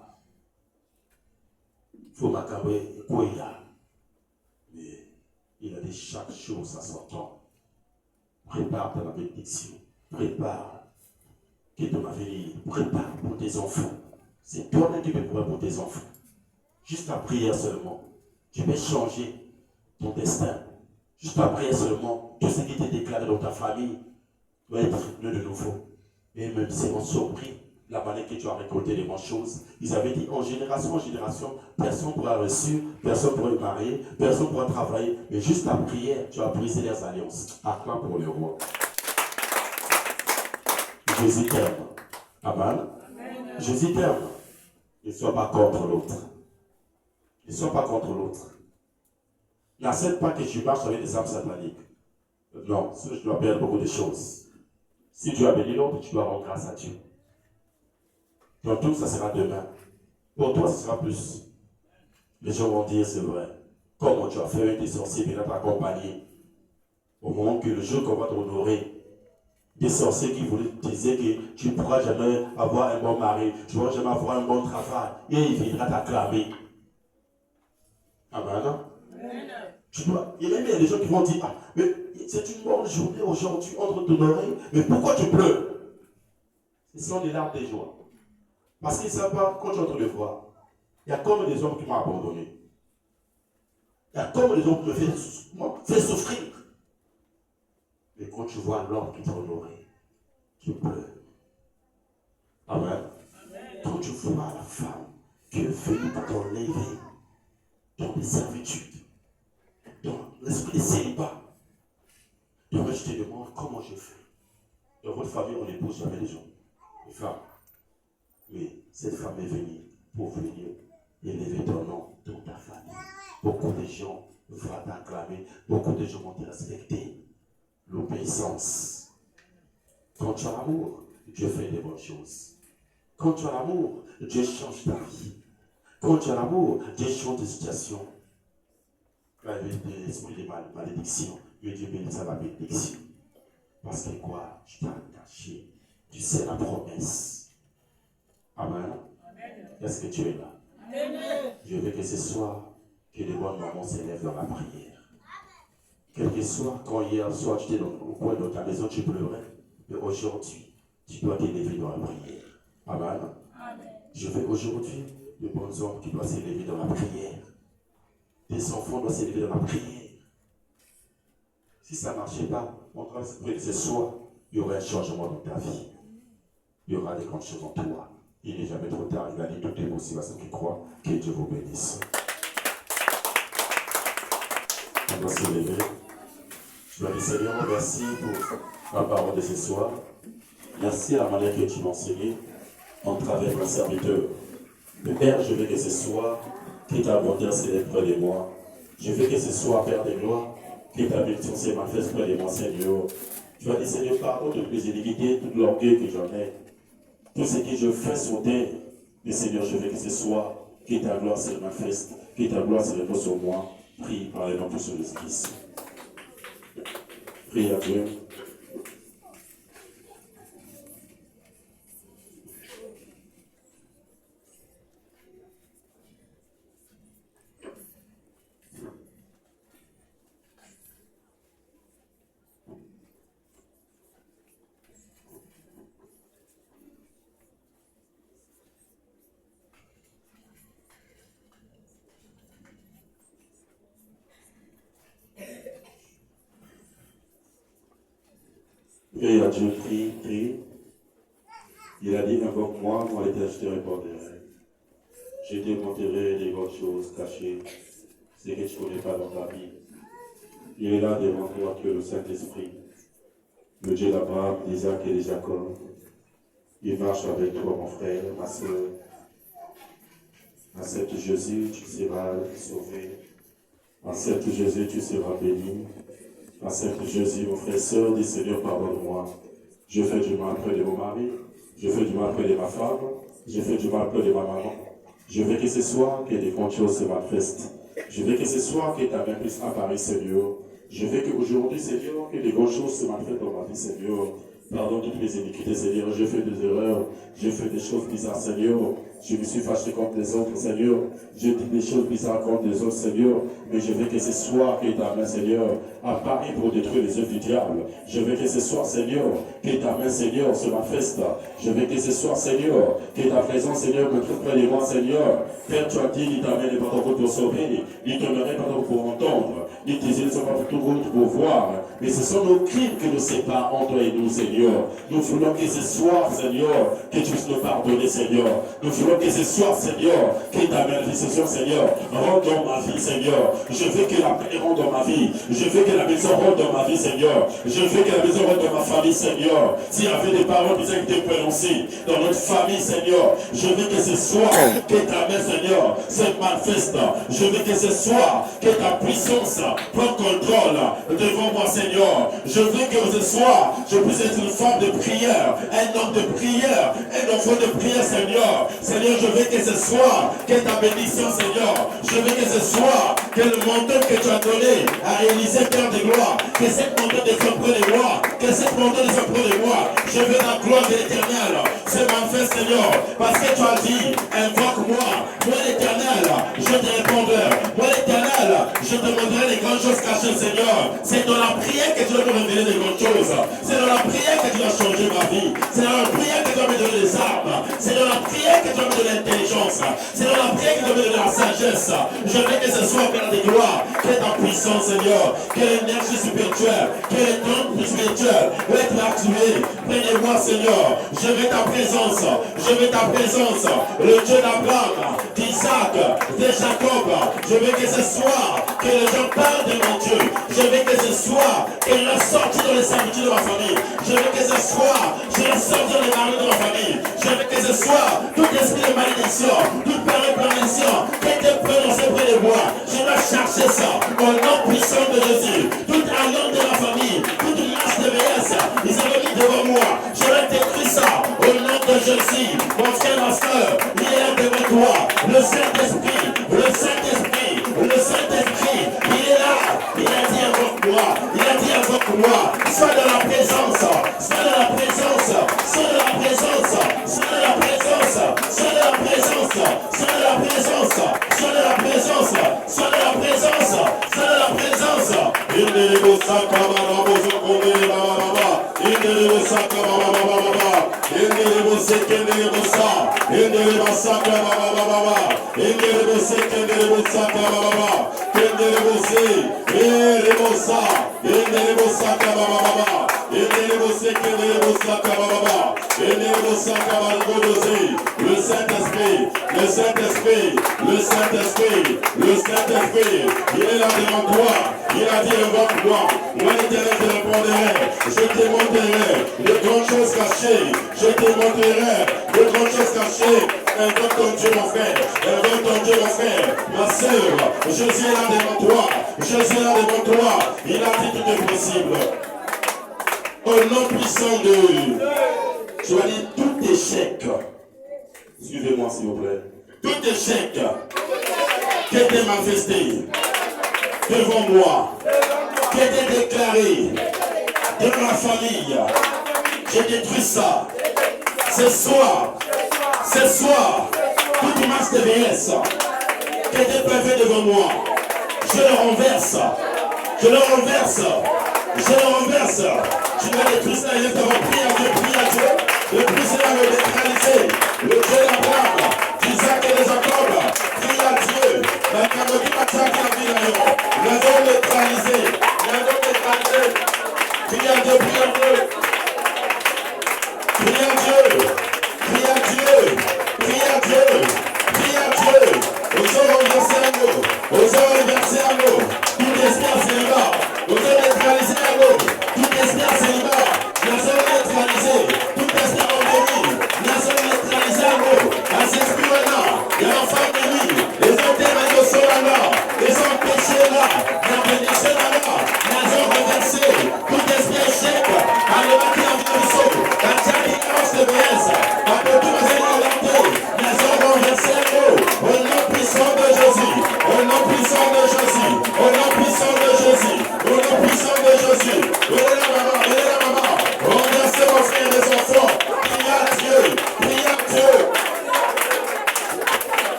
Il faut m'accabrer quoi il y a. Mais il a dit chaque chose à son temps. Prépare ta bénédiction. Prépare que ton avenir. Prépare pour tes enfants. C'est toi-même qui peux préparer pour tes enfants. Juste la prière seulement. Tu peux changer ton destin. Juste la prière seulement. Tout ce qui t'est déclaré dans ta famille doit être né de nouveau. Et même si on surpris la manière que tu as récolté les bonnes choses, ils avaient dit en génération, personne ne pourra reçu, personne ne pourra marier, personne ne pourra travailler. Mais juste la prière, tu as brisé les alliances. Acclame pour le roi. Jésus t'aime. Amen. Jésus t'aime. Ne sois pas contre l'autre. Ne sois pas contre l'autre. N'accepte pas que tu marches avec des âmes sataniques. Non, tu dois perdre beaucoup de choses. Si tu as béni l'autre, tu dois rendre grâce à Dieu. Dans tout, ça sera demain. Pour toi, ce sera plus. Les gens vont dire, c'est vrai. Comment tu as fait avec des sorciers qui t'accompagner. Au moment que le jour qu'on va t'honorer, des sorciers qui voulaient te dire que tu ne pourras jamais avoir un bon mari, tu ne pourras jamais avoir un bon travail, et il viendra t'acclamer. Amen. Tu dois, il y a même des gens qui vont dire, ah, mais c'est une bonne journée aujourd'hui, on doit t'honorer, mais pourquoi tu pleures? Ce sont des larmes de joie. Parce qu'ils ne savent pas, quand tu es en train de voir, il y a comme des hommes qui m'ont abandonné. Il y a comme des hommes qui me fait souffrir. Mais quand tu vois l'homme qui t'a honoré, tu pleures. Amen. Quand tu vois la femme qui est venue pour t'enlever dans les servitudes, dans l'esprit de célibat, donc je te demande comment je fais. Dans votre famille, on n'épouse jamais les gens, les femmes. Mais cette femme est venue pour venir élever ton nom dans ta famille. Beaucoup de gens vont t'acclamer, beaucoup de gens vont te respecter. L'obéissance. Quand tu as l'amour, Dieu fait des bonnes choses. Quand tu as l'amour, Dieu change ta vie. Quand tu as l'amour, Dieu change de situation. Quand il y avait l'esprit de malédiction, Dieu bénit à la bénédiction. Parce que quoi? Tu t'es attaché. Tu sais la promesse. Amen. Est-ce que tu es là? Amen. Je veux que ce soir, que les bonnes mamans s'élèvent dans la prière. Quel que soit, quand hier soir tu étais au coin de ta maison, tu pleurais, mais aujourd'hui, tu dois t'élever dans la prière. Amen. Amen. Je veux aujourd'hui de bons hommes qui doivent s'élever dans la prière. Des enfants doivent s'élever dans la prière. Si ça ne marchait pas, on doit se prier que ce soir, il y aura un changement dans ta vie. Il y aura des grandes choses en toi. Il n'est jamais trop tard. Il a dit tout est possible à ceux qui croient. Que Dieu vous bénisse. On doit se lever. Je dois dire Seigneur, merci pour la parole de ce soir. Merci à la manière que tu m'as enseigné en travers mon serviteur. Le Père, je veux que ce soir, que ta bonté s'élève près de moi. Je veux que ce soir, Père de gloire, que ta bénédiction se manifeste près de moi, Seigneur. Tu vas dire, Seigneur, pardonne toutes mes iniquités, tout l'orgueil que j'en ai. Tout ce que je fais sur terre, mais Seigneur, je veux que ce soir, que ta gloire se manifeste, que ta gloire se repose sur moi. Prie par le nom de Jésus-Christ. Prie à Dieu. Et à Dieu, prie. Il a dit, invoque-moi, moi l'Éternel, je te répondrai. Je te montrerai des bonnes choses cachées, ce que tu ne connais pas dans ta vie. Il est là devant toi que le Saint-Esprit, le Dieu d'Abraham, d'Isaac et de Jacob. Il marche avec toi, mon frère, ma soeur. Accepte Jésus, tu seras sauvé. Accepte Jésus, tu seras béni. Accepte Jésus, mon frère, sœur, dis Seigneur, pardonne-moi. Je fais du mal près de mon mari. Je fais du mal près de ma femme. Je fais du mal près de ma maman. Je veux que ce soir que des grandes choses se manifestent. Je veux que ce soir que ta main puisse apparaître, Seigneur. Je veux qu'aujourd'hui, Seigneur, que des grandes choses se manifestent dans ma vie, Seigneur. Pardonne toutes mes iniquités, Seigneur. Je fais des erreurs. Je fais des choses bizarres, Seigneur. Je me suis fâché contre les autres, Seigneur. Je dis des choses bizarres contre les autres, Seigneur. Mais je veux que ce soir, que ta main, Seigneur, apparaît pour détruire les œuvres du diable. Je veux que ce soir, Seigneur, que ta main, Seigneur, se manifeste. Je veux que ce soir, Seigneur, que ta présence, Seigneur, me trouve près de moi, Seigneur. Père, tu as dit, ni ta main n'est pas encore pour sauver, ni ton oreille n'est pas encore pour entendre, ni tes yeux ne sont pas pour voir. Mais ce sont nos crimes qui nous séparent entre et nous, Seigneur. Nous voulons que ce soir, Seigneur, que tu puisses nous pardonner, Seigneur. Nous voulons que ce soir, Seigneur, que ta bénédiction, Seigneur, rentre dans ma vie, Seigneur. Je veux que la paix rentre dans ma vie. Je veux que la maison rentre dans ma vie, Seigneur. Je veux que la maison rentre dans ma famille, Seigneur. S'il y avait des paroles qui étaient prononcées dans notre famille, Seigneur, je veux que ce soir, que ta main, Seigneur, se manifeste. Je veux que ce soir, que ta puissance prenne contrôle devant moi, Seigneur. Je veux que ce soir, je puisse être une femme de prière, un homme de prière, un enfant de prière, Seigneur. Seigneur, je veux que ce soir, que ta bénédiction, Seigneur. Je veux que ce soir, que le manteau que tu as donné à Élisée, Père de gloire, que cette manteau descende près de moi, que cette manteau descende près de moi. Je veux la gloire de l'Éternel. C'est ma fait, Seigneur, parce que tu as dit, invoque-moi, moi l'Éternel, je te répondrai. Moi l'Éternel, je te montrerai les grandes choses cachées, Seigneur. C'est dans la prière que tu vas me révéler les grandes choses. C'est dans la prière que tu vas changer ma vie. C'est dans la prière que tu vas me donner les armes. C'est dans la prière que tu vas me donner l'intelligence. C'est dans la prière que tu vas me donner la sagesse. Je veux que ce soit Père de gloire, que ta puissance, Seigneur, que l'énergie spirituelle, que les dons spirituels vont être activés. Prenez-moi, Seigneur. Je veux ta présence. Je veux ta présence. Le Dieu d'Abraham, d'Isaac, de Jacob. Je veux que ce soir, que les gens parlent de mon Dieu. Je veux que ce soir, qu'il a sorti dans les servitudes de ma famille. Je veux que ce soir, je l'ai sorti dans les maris de ma famille. Je veux que ce soir, tout esprit de malédiction, toute parole de malédiction, qui était prononcé près de moi, je vais chercher ça au nom puissant de Jésus. Toute alliance de la famille, toute masse de vieillesse, ils avaient mis devant moi. Je vais détruire ça au nom de Jésus. Mon frère, ma soeur, il est là devant toi. Le Saint-Esprit, le Saint-Esprit, le Saint-Esprit, il est là. Il a dit invoque-moi, il a dit invoque-moi. Sois dans la présence, sois dans la présence, sois dans la présence, sois dans la présence, sois dans la présence, sois dans la présence, sois dans la présence, sois dans la présence, sois dans la présence. Il ne vous sac pas baba, il ne vous sac pas baba, il ne vous sac pas baba, il ne vous sac pas baba, il ne vous sac pas baba, il ne vous sac pas baba. Le Saint-Esprit, le Saint-Esprit, le Saint-Esprit, le Saint-Esprit, il est là devant toi. Il a dit invoque-moi, moi l'Éternel te répondrai, je te montrerai de grandes choses cachées, je te montrerai de grandes choses cachées. Invoque ton Dieu, mon frère, invoque ton Dieu, mon frère, ma soeur, Jésus est là devant toi, Jésus est là devant toi, il a dit tout est possible. Au nom puissant de... Je vais dire tout échec. Suivez-moi s'il vous plaît. Tout échec qui était manifesté devant moi, qui était déclaré devant ma famille, j'ai détruit ça. Ce soir, toute masse de vieillesse qui était prévue devant moi, je le renverse. Je le renverse. Je le renverse. Tu vas détruire ça, il est devant. Prie à Dieu, prie à Dieu. Le président le neutraliser. Le Dieu d'Abraham, d'Isaac et de Jacob. Prie à Dieu. La caméra attaque la vie d'ailleurs. Nous allons neutraliser. Nous allons neutraliser. Prie à Dieu, prie à Dieu.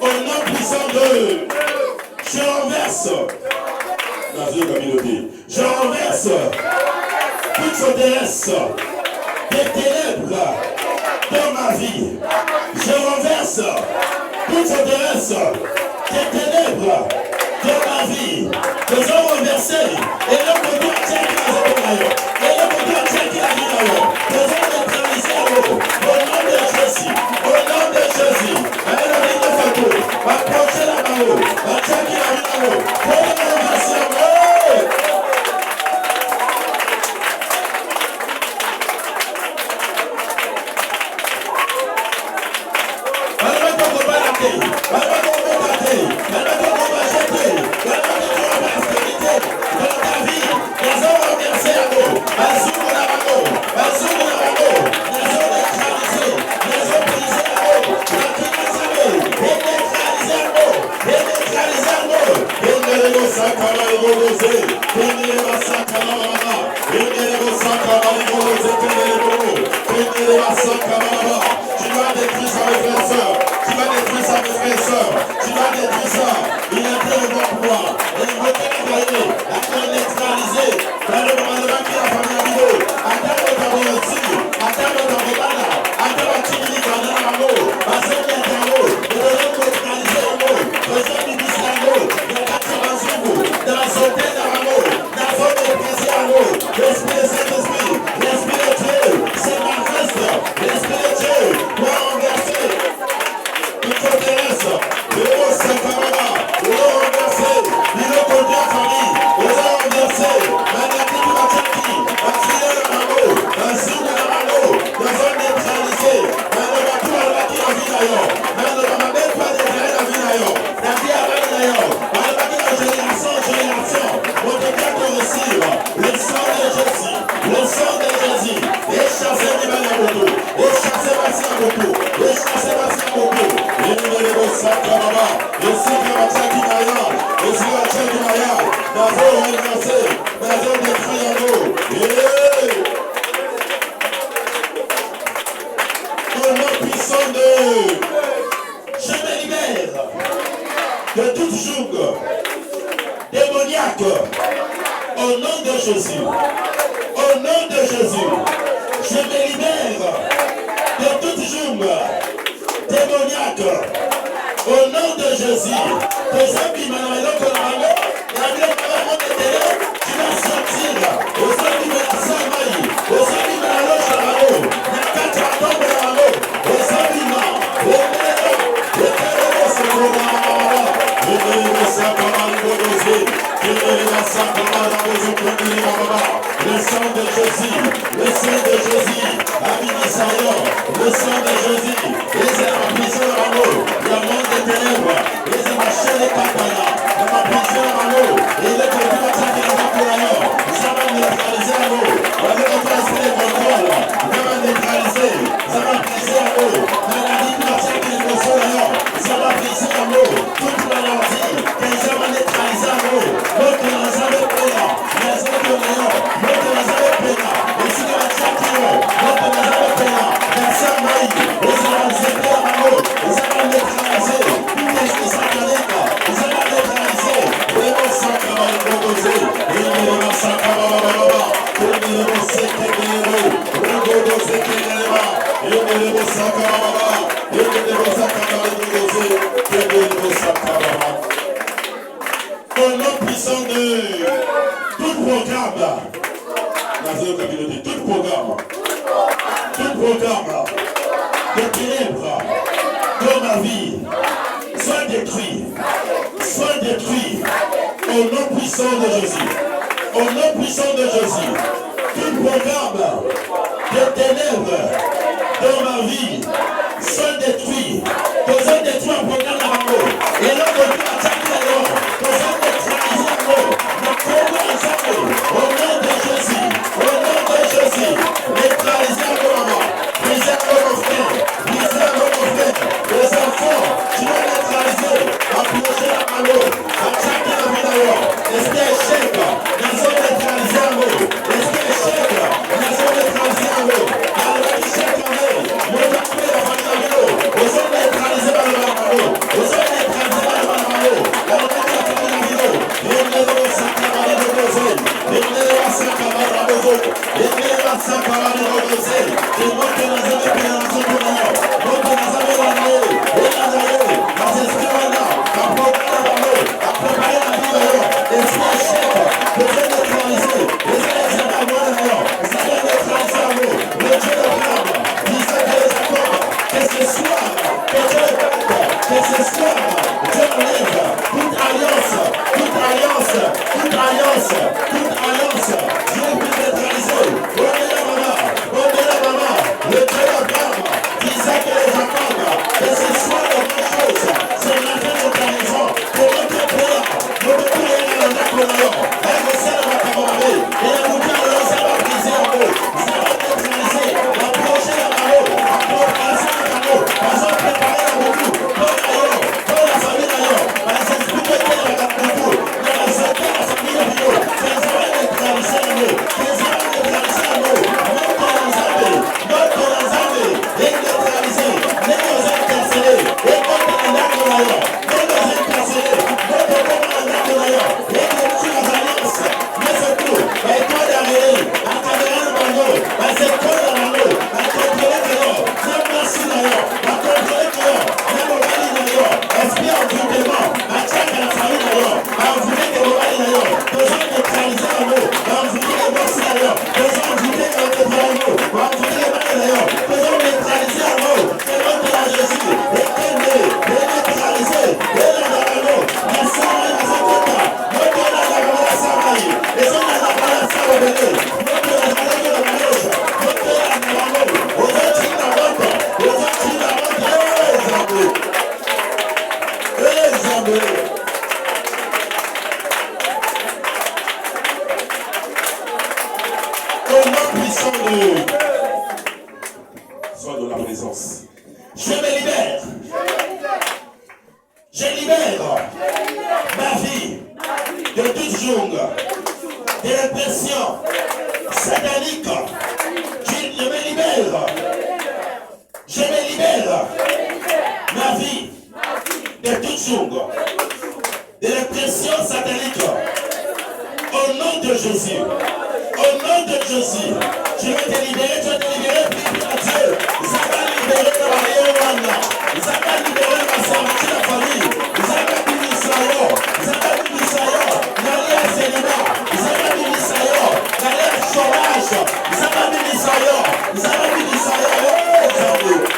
Au nom puissant de... Je renverse la vie de communauté. Je renverse toute forteresse des ténèbres dans ma vie. Je renverse toute forteresse des ténèbres dans ma vie. Nous avons renversé et le monde entier qui a été et le monde entier qui a été nous avons neutralisé au nom de Jésus. Au nom de Jésus. Avec la vie de Fatou. Approchez la main. Entier qui a été là-haut. Pour la renverser. Au nom puissant de tout programme, de ténèbres dans ma vie, soit détruit, au nom puissant de Jésus, au nom puissant de Jésus, tout programme de ténèbres dans ma vie, soit détruit, besoin de détruire un programme dans ma vie, et là, on peut attaquer alors, besoin de neutraliser alors, le programme ensemble, au nom de Jésus, neutraliser alors, préserve nos frères, les enfants, tu vas neutraliser, approcher la malo, attaquer la vie d'ailleurs, esprit échec, ils ont neutralisé à l'eau, esprit échec, ils ont neutralisé à l'eau, alors échec en eux, le papier la famille à l'eau, ils ont neutralisé à l'eau, de... Au nom puissant de... Sois dans la présence. Je me libère. Je libère ma vie de toute jungle, de l'impression satanique. Je me libère. Je me libère ma vie de toute jungle, de l'impression satanique. Au nom de Jésus. Au nom de Jésus. Je vais te libérer, tu vas te libérer, prie à Dieu. Ça va libérer ta mariée, ça va libérer ma servitude de la famille. Ça va libérer Sayo. Ça va libérer Sayo. N'allez à Zéléma. Ça va libérer Sayo. N'allez à chômage. Ça va libérer Sayo. Ça va libérer Sayo.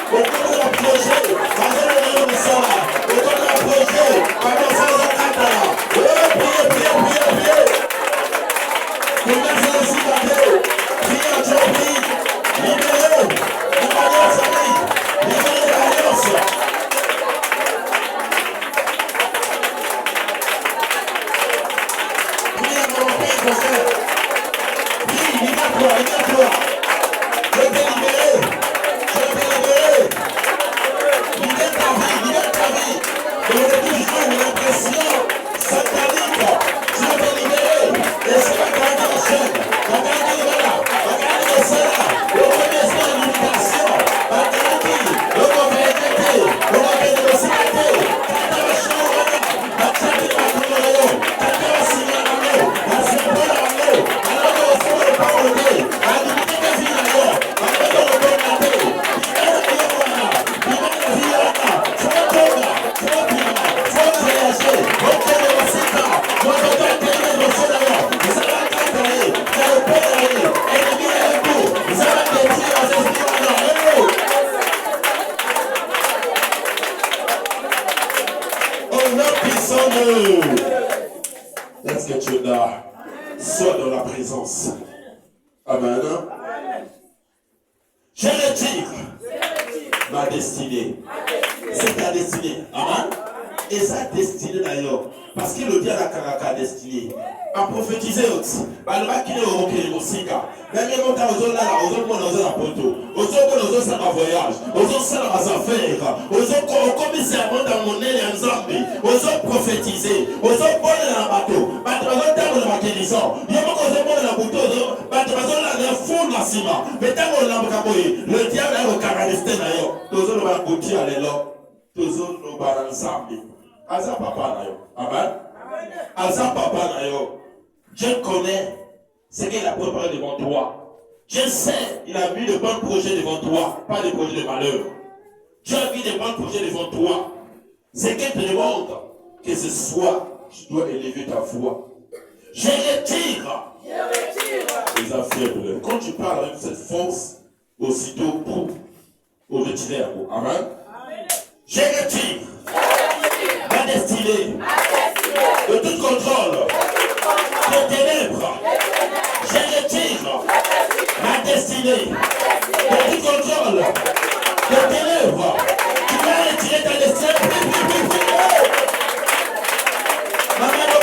Au cours de la projet, pendant le soir, au cours de la projet, pendant le soir, priez. Commencez aussi par Dieu. Priez à Dieu, priez. Libérez. Libérez la famille. Libérez l'alliance. Priez à mon père, mon frère. Prie, libère-toi. Je vais te libérer. Libère ta vie. Mais on est toujours l'impression satanique. Je vais te libérer. Et c'est la grande chaîne. La grande libéra. La grande sera. Le remerciement de l'imitation. La grande le gouvernement. Le gouvernement de sécurité. Quand on va changer, la chaîne va courir. Quand on va signer la main, la symbole la main. Alors que vous savez le parler. La limite de vie d'ailleurs. La main de l'autorité. Est-ce que tu es là? Sois dans la présence. Amen. Je retire ma destinée. C'est ta destinée. Amen. Et sa destinée d'ailleurs. Parce que le diable a la destinée. A prophétisé aussi. Alors qu'il est au roquet, au sika. Même quand on a la poto. On a un voyage. On a des affaires. On commence à monter dans mon nez en Zambie. On a prophétisé. On a volé dans la bateau. On a volé dans la guérison. Il y a beaucoup de monde dans la bateau. On a volé dans fond de la ciment. Mais tant qu'on a le diable a caractérisé d'ailleurs. Tous on va goûter à l'élo. Tous on va ensemble. Asa papa nayo. Amen. Asa papa nayo. Je connais ce qu'il a préparé devant toi. Je sais, il a mis de bons projets devant toi, pas de projets de malheur. Dieu a mis de bons projets devant toi. Ce qu'il te demande, que ce soit, tu dois élever ta voix. Je retire les affaires de l'œuvre. Quand tu parles avec cette force, aussitôt pour retirer un mot. Amen. Je retire ma destinée de tout contrôle des ténèbres. Je retire ma destinée de tout contrôle des ténèbres. Tu vas retirer ta destinée. Maman, le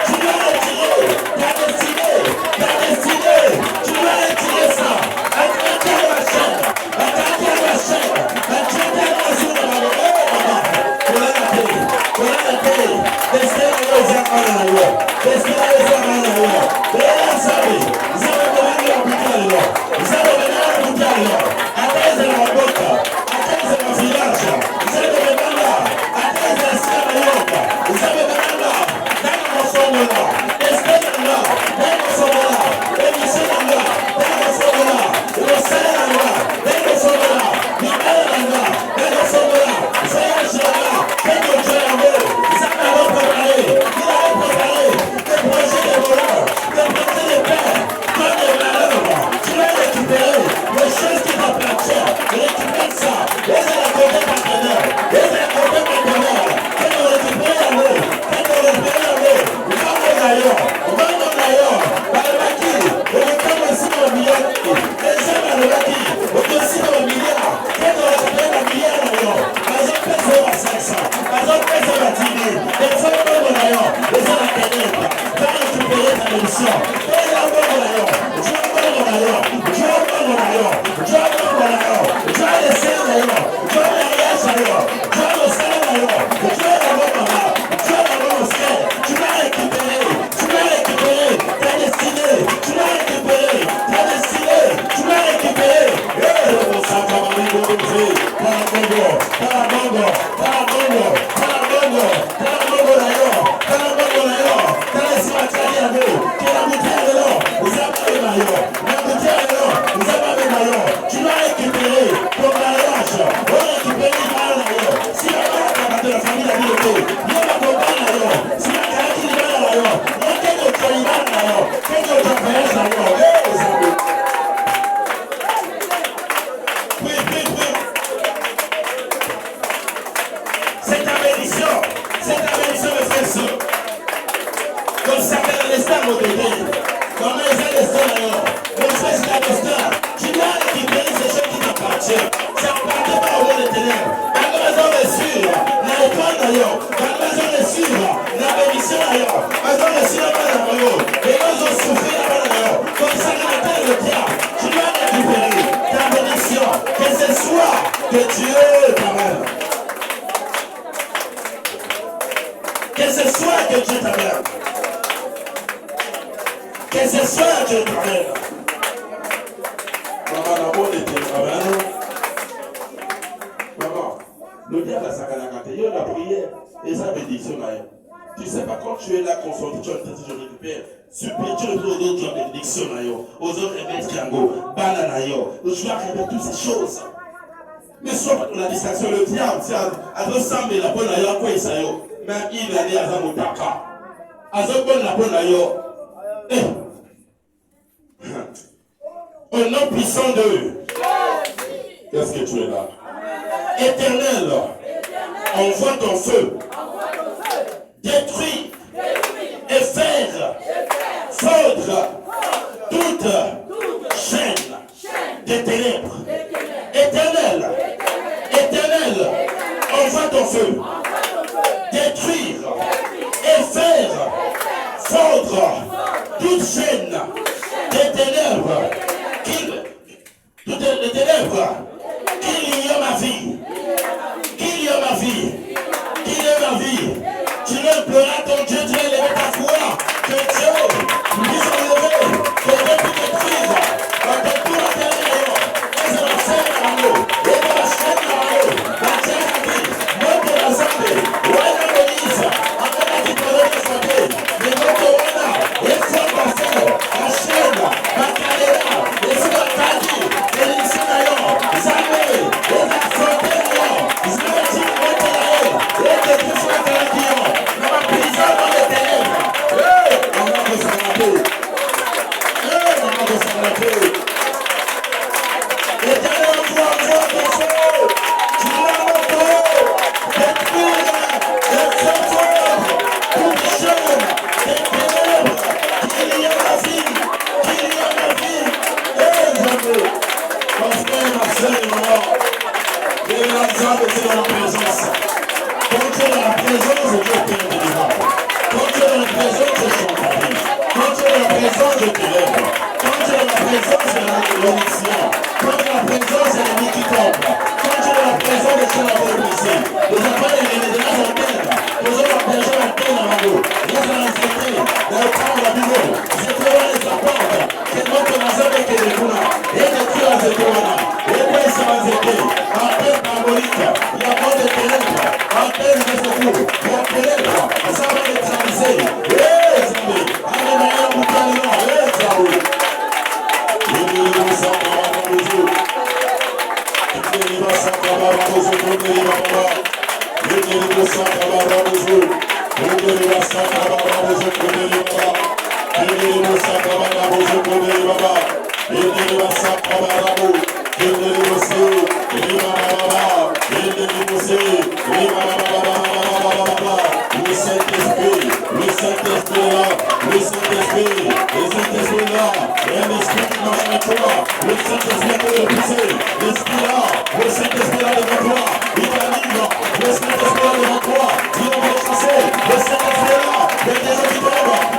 Tu ta bénédiction. Et la bonne rayon. Dieu bonne rayon. Dieu bonne rayon. Dieu bonne rayon. Dieu le ciel rayon. Dieu le mariage rayon. Dieu le ciel rayon. Dieu la bonne maman. Dieu la bonne frère. Tu vas récupérer. Tu vas récupérer ta destinée. Tu vas récupérer ta destinée. Tu vas récupérer. Ça va m'amener au musée. Parabongo. Parabongo. Parabongo. Parabongo. Parabongo rayon. Parabongo rayon. Parabongo rayon. Tu vas récupérer ton mariage, on récupère les mariages. Si la mère de la famille a dit le coup, il y a pas de mariage. Si la mère qui dit mariage, il y a quelqu'un qui dit mariage, quelqu'un qui fait mariage. Oui. C'est ta bénédiction, mes frères et sœurs. Comme ça fait l'instant, mon bébé. Comme les instants d'ailleurs. Mon frère, c'est l'instant. Tu dois récupérer ces choses qui t'appartiennent. Ça n'appartient pas au monde des ténèbres. La maison est sûre. La réponse d'ailleurs. La maison est sûre. La bénédiction d'ailleurs. La maison est sûre là-bas d'ailleurs. Les gens ont souffert là-bas d'ailleurs. Comme ça, le matin et le diable. Tu dois récupérer ta bénédiction. Que ce soit que Dieu t'amène. Que ce soit que Dieu t'amène. Que ce soit que Dieu t'amène. Maman, la bonne était amen. Maman, le diable a sa canacate. Il y a la prière et sa bénédiction là. Tu sais pas quand tu es là confronté, tu as dit je récupère. Super, tu récupères aux autres bénédictions là. Aux autres remettre triangle, banana yo. Je vais répéter toutes ces choses. Mais soit pas dans la distraction, le diable, à 200 000 la bonne ailleurs, quoi il s'est yo. Même il a dit à Zamotaka. À ce bon la bonne ailleurs. Au nom puissant de est-ce que tu es là? Éternel, envoie ton feu, détruis et faire fondre toute chaîne des ténèbres. Éternel, envoie ton feu, détruire et faire fondre toute chaîne des ténèbres. Toutes les ténèbres, qu'il y a ma vie, qu'il y a ma vie, qu'il y a ma vie. Tu imploreras ton Dieu, tu vas lever ta foi, que Dieu puisse enlever, que Dieu puisse détruire, que tout l'intérieur, et c'est la scène à l'eau, et dans la chaîne à l'eau, la terre à vie, monte la santé, ouais la Moïse, après la vie de la santé, mais monte Wana, et faut passer, la chaîne, la caléra, et c'est la taille.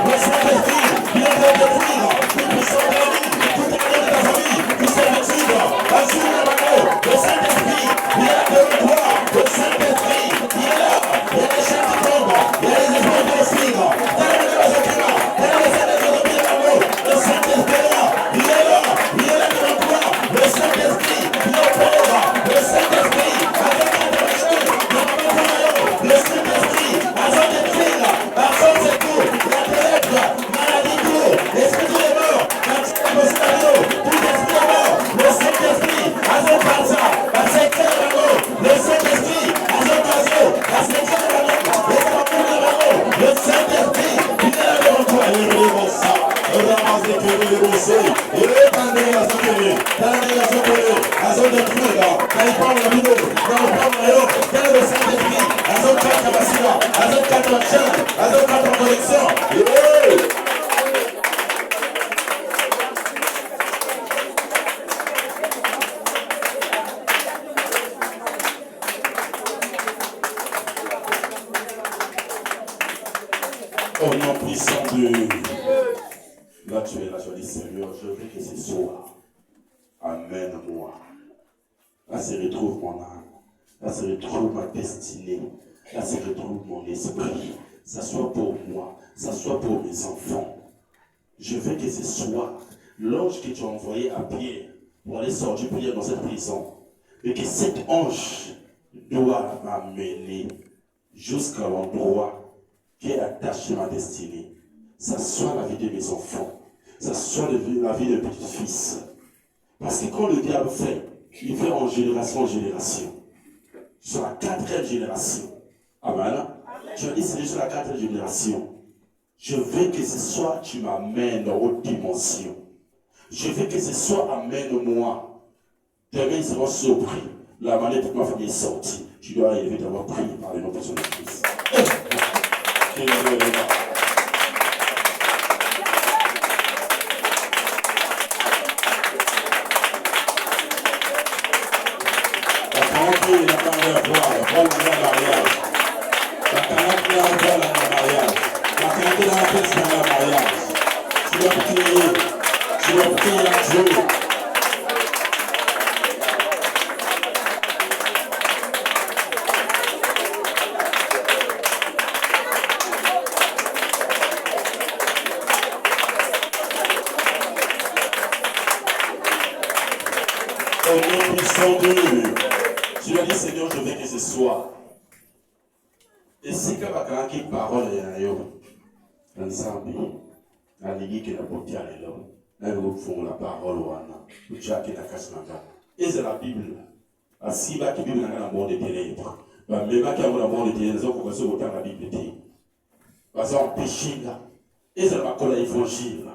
Le Saint-Esprit est là, Au nom puissant de... Là tu es là, je dis Seigneur, je veux que ce soir, amène-moi. Là se retrouve mon âme, là se retrouve ma destinée, là se retrouve mon esprit. Ça soit pour moi, ça soit pour mes enfants. Je veux que ce soir, l'ange que tu as envoyé à Pierre pour aller sortir Pierre dans cette prison, et que cet ange doit m'amener jusqu'à l'endroit qui est attaché à ma destinée. Ça soit la vie de mes enfants, ça soit la vie de mes petits-fils. Parce que quand le diable fait, il fait en génération. Sur la 4e génération. Amen. Tu as dit c'est sur la 4e génération. Je veux que ce soir tu m'amènes aux dimensions. Je veux que ce soir amène-moi. Demain ils seront surpris. La manière dont ma famille est sortie. Tu dois arriver d'avoir prié par le nom de son Christ. Tu as dit Seigneur, je veux que ce soit. Et si que ma parole est dans Zambie, dans l'église qui est la beauté à l'élo, là ils font la parole wana, le chat qui est la casse nanga. Et c'est la Bible. Si la Bible n'a pas de ténèbres, même qui a un monde de ténèbres, ils ont commencé à voter la Bible. Parce qu'on péché là. Et c'est la parole l'évangile.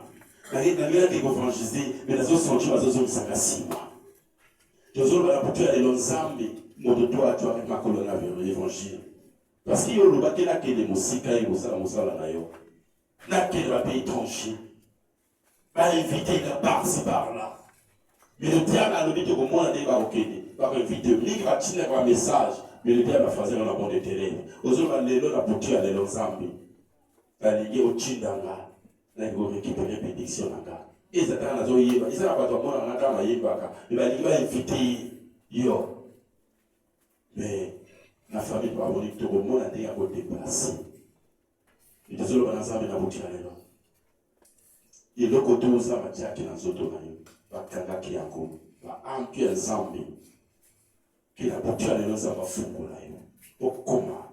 Dans les gens qui ont évangélisé, mais les autres sont tués, les autres sont cassés. Les autres sont tués à l'Zambie. Moi, de toi, tu as ma colonne avec l'évangile. Parce qu'il y a le bateau là qui est des moussiques, il y a des moussiques là qui est dans le pays étranger. Va inviter de par-ci par-là. Mais le diable a le but de comment on va inviter. Il va tirer un message. Mais le diable a fait un bon de terrain. Aux autres, on a poussé à l'Zambie. La ligue au Chindanga. Là, il va récupérer une bénédiction. Et ça a été un peu de temps. Il va inviter. Mais la famille va avoir tout le monde a été déplacé. Et désolé, on a ça, mais on a bouti à l'élo. Et le côté où ça va dire qu'il y a un autre va kanga qui a comme va ampuer un Zambie. Qui a bouti à l'élo, ça va foutre là. Au comment,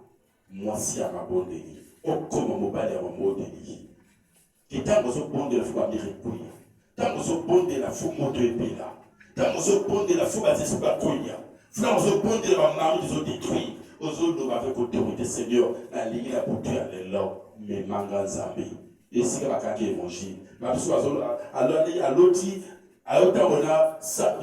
moi si à ma bonne délit. Au comment, mon bal est à ma bonne délit. Et tant que je bonne de la foi, je vais courir. Tant que je bonne de la foi, je vais payer là. Tant que je bonne de la foi, je vais courir. Frère, je bonne de la mari, je vais détruire. Aux autres, avec autorité, Seigneur, la ligue a bouti à l'élo. Mais manga Zambie. Et si on a un évangile, alors à l'autre, à l'autre on a ça,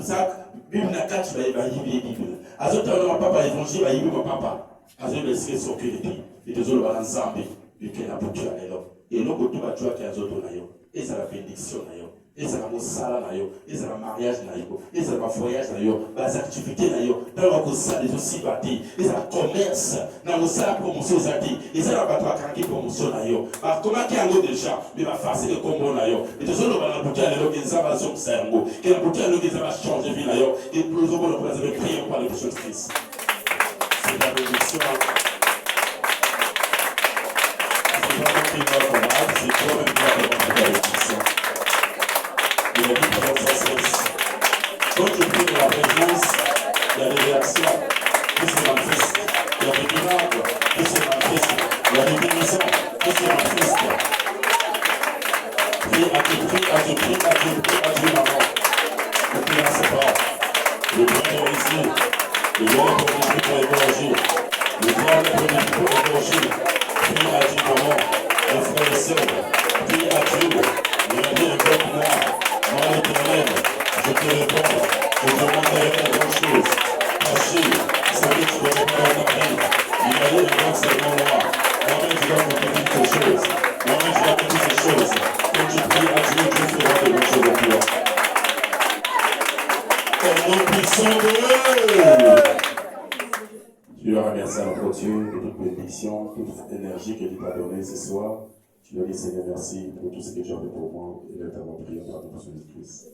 Bible n'a qu'à tu vas y Bible. À l'autre on a papa évangile, va y mon papa. À l'autre le ciel sont que les filles. Et des autres va Zambie, et qui n'a pas tué à l'élo. Et l'autre tu vas tuer à les autres naïo. Et c'est la bénédiction naïo. Et c'est la moussala naïo. Et c'est la mariage naïo. Et c'est le voyage naïo. Les activités naïo. Dans le ça les aussi bâtis. Et c'est le commerce. Dans le ça la promotion zati. Et c'est la bateau à craquer promotion naïo. Alors comment qu'il y a un autre déjà, mais va faire le combo naïo. Et des autres va bouter à l'élo qui va son cerveau. Qui va bouter à l'élo qui va changer vie naïo. Et pour les autres vous avez prié par le Christ. C'est la bénédiction. C'est toi-même qui vas avoir la bénédiction. Il a dit pendant sa cesse. Quand tu pries de la présence, il y a des réactions qui se manifestent. Il y a des miracles qui se manifestent. Il y a des guérisons qui se manifestent. Prie à Dieu, maman. Le prie à ses parents. Le prie pour ici. Le grand pour l'évangile. Le grand pour l'évangile. Prie à Dieu, maman. Les frères et sœurs. Prie à Dieu. Dieu, Dieu fera des grandes choses en toi. Au nom puissant de Tu vas remercier notre Dieu de toute bénédiction, toute énergie que tu t'as donnée ce soir. Tu dois dire Seigneur merci pour tout ce que tu as fait pour moi et de t'avoir prié par notre Jésus-Christ.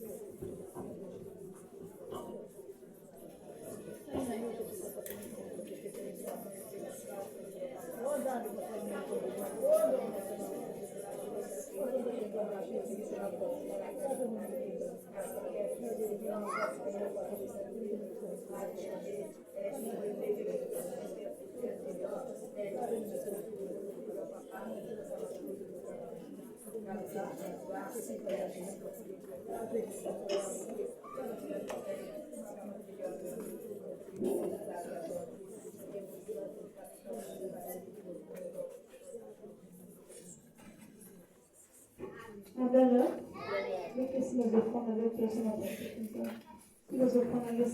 Nós ofrandamos,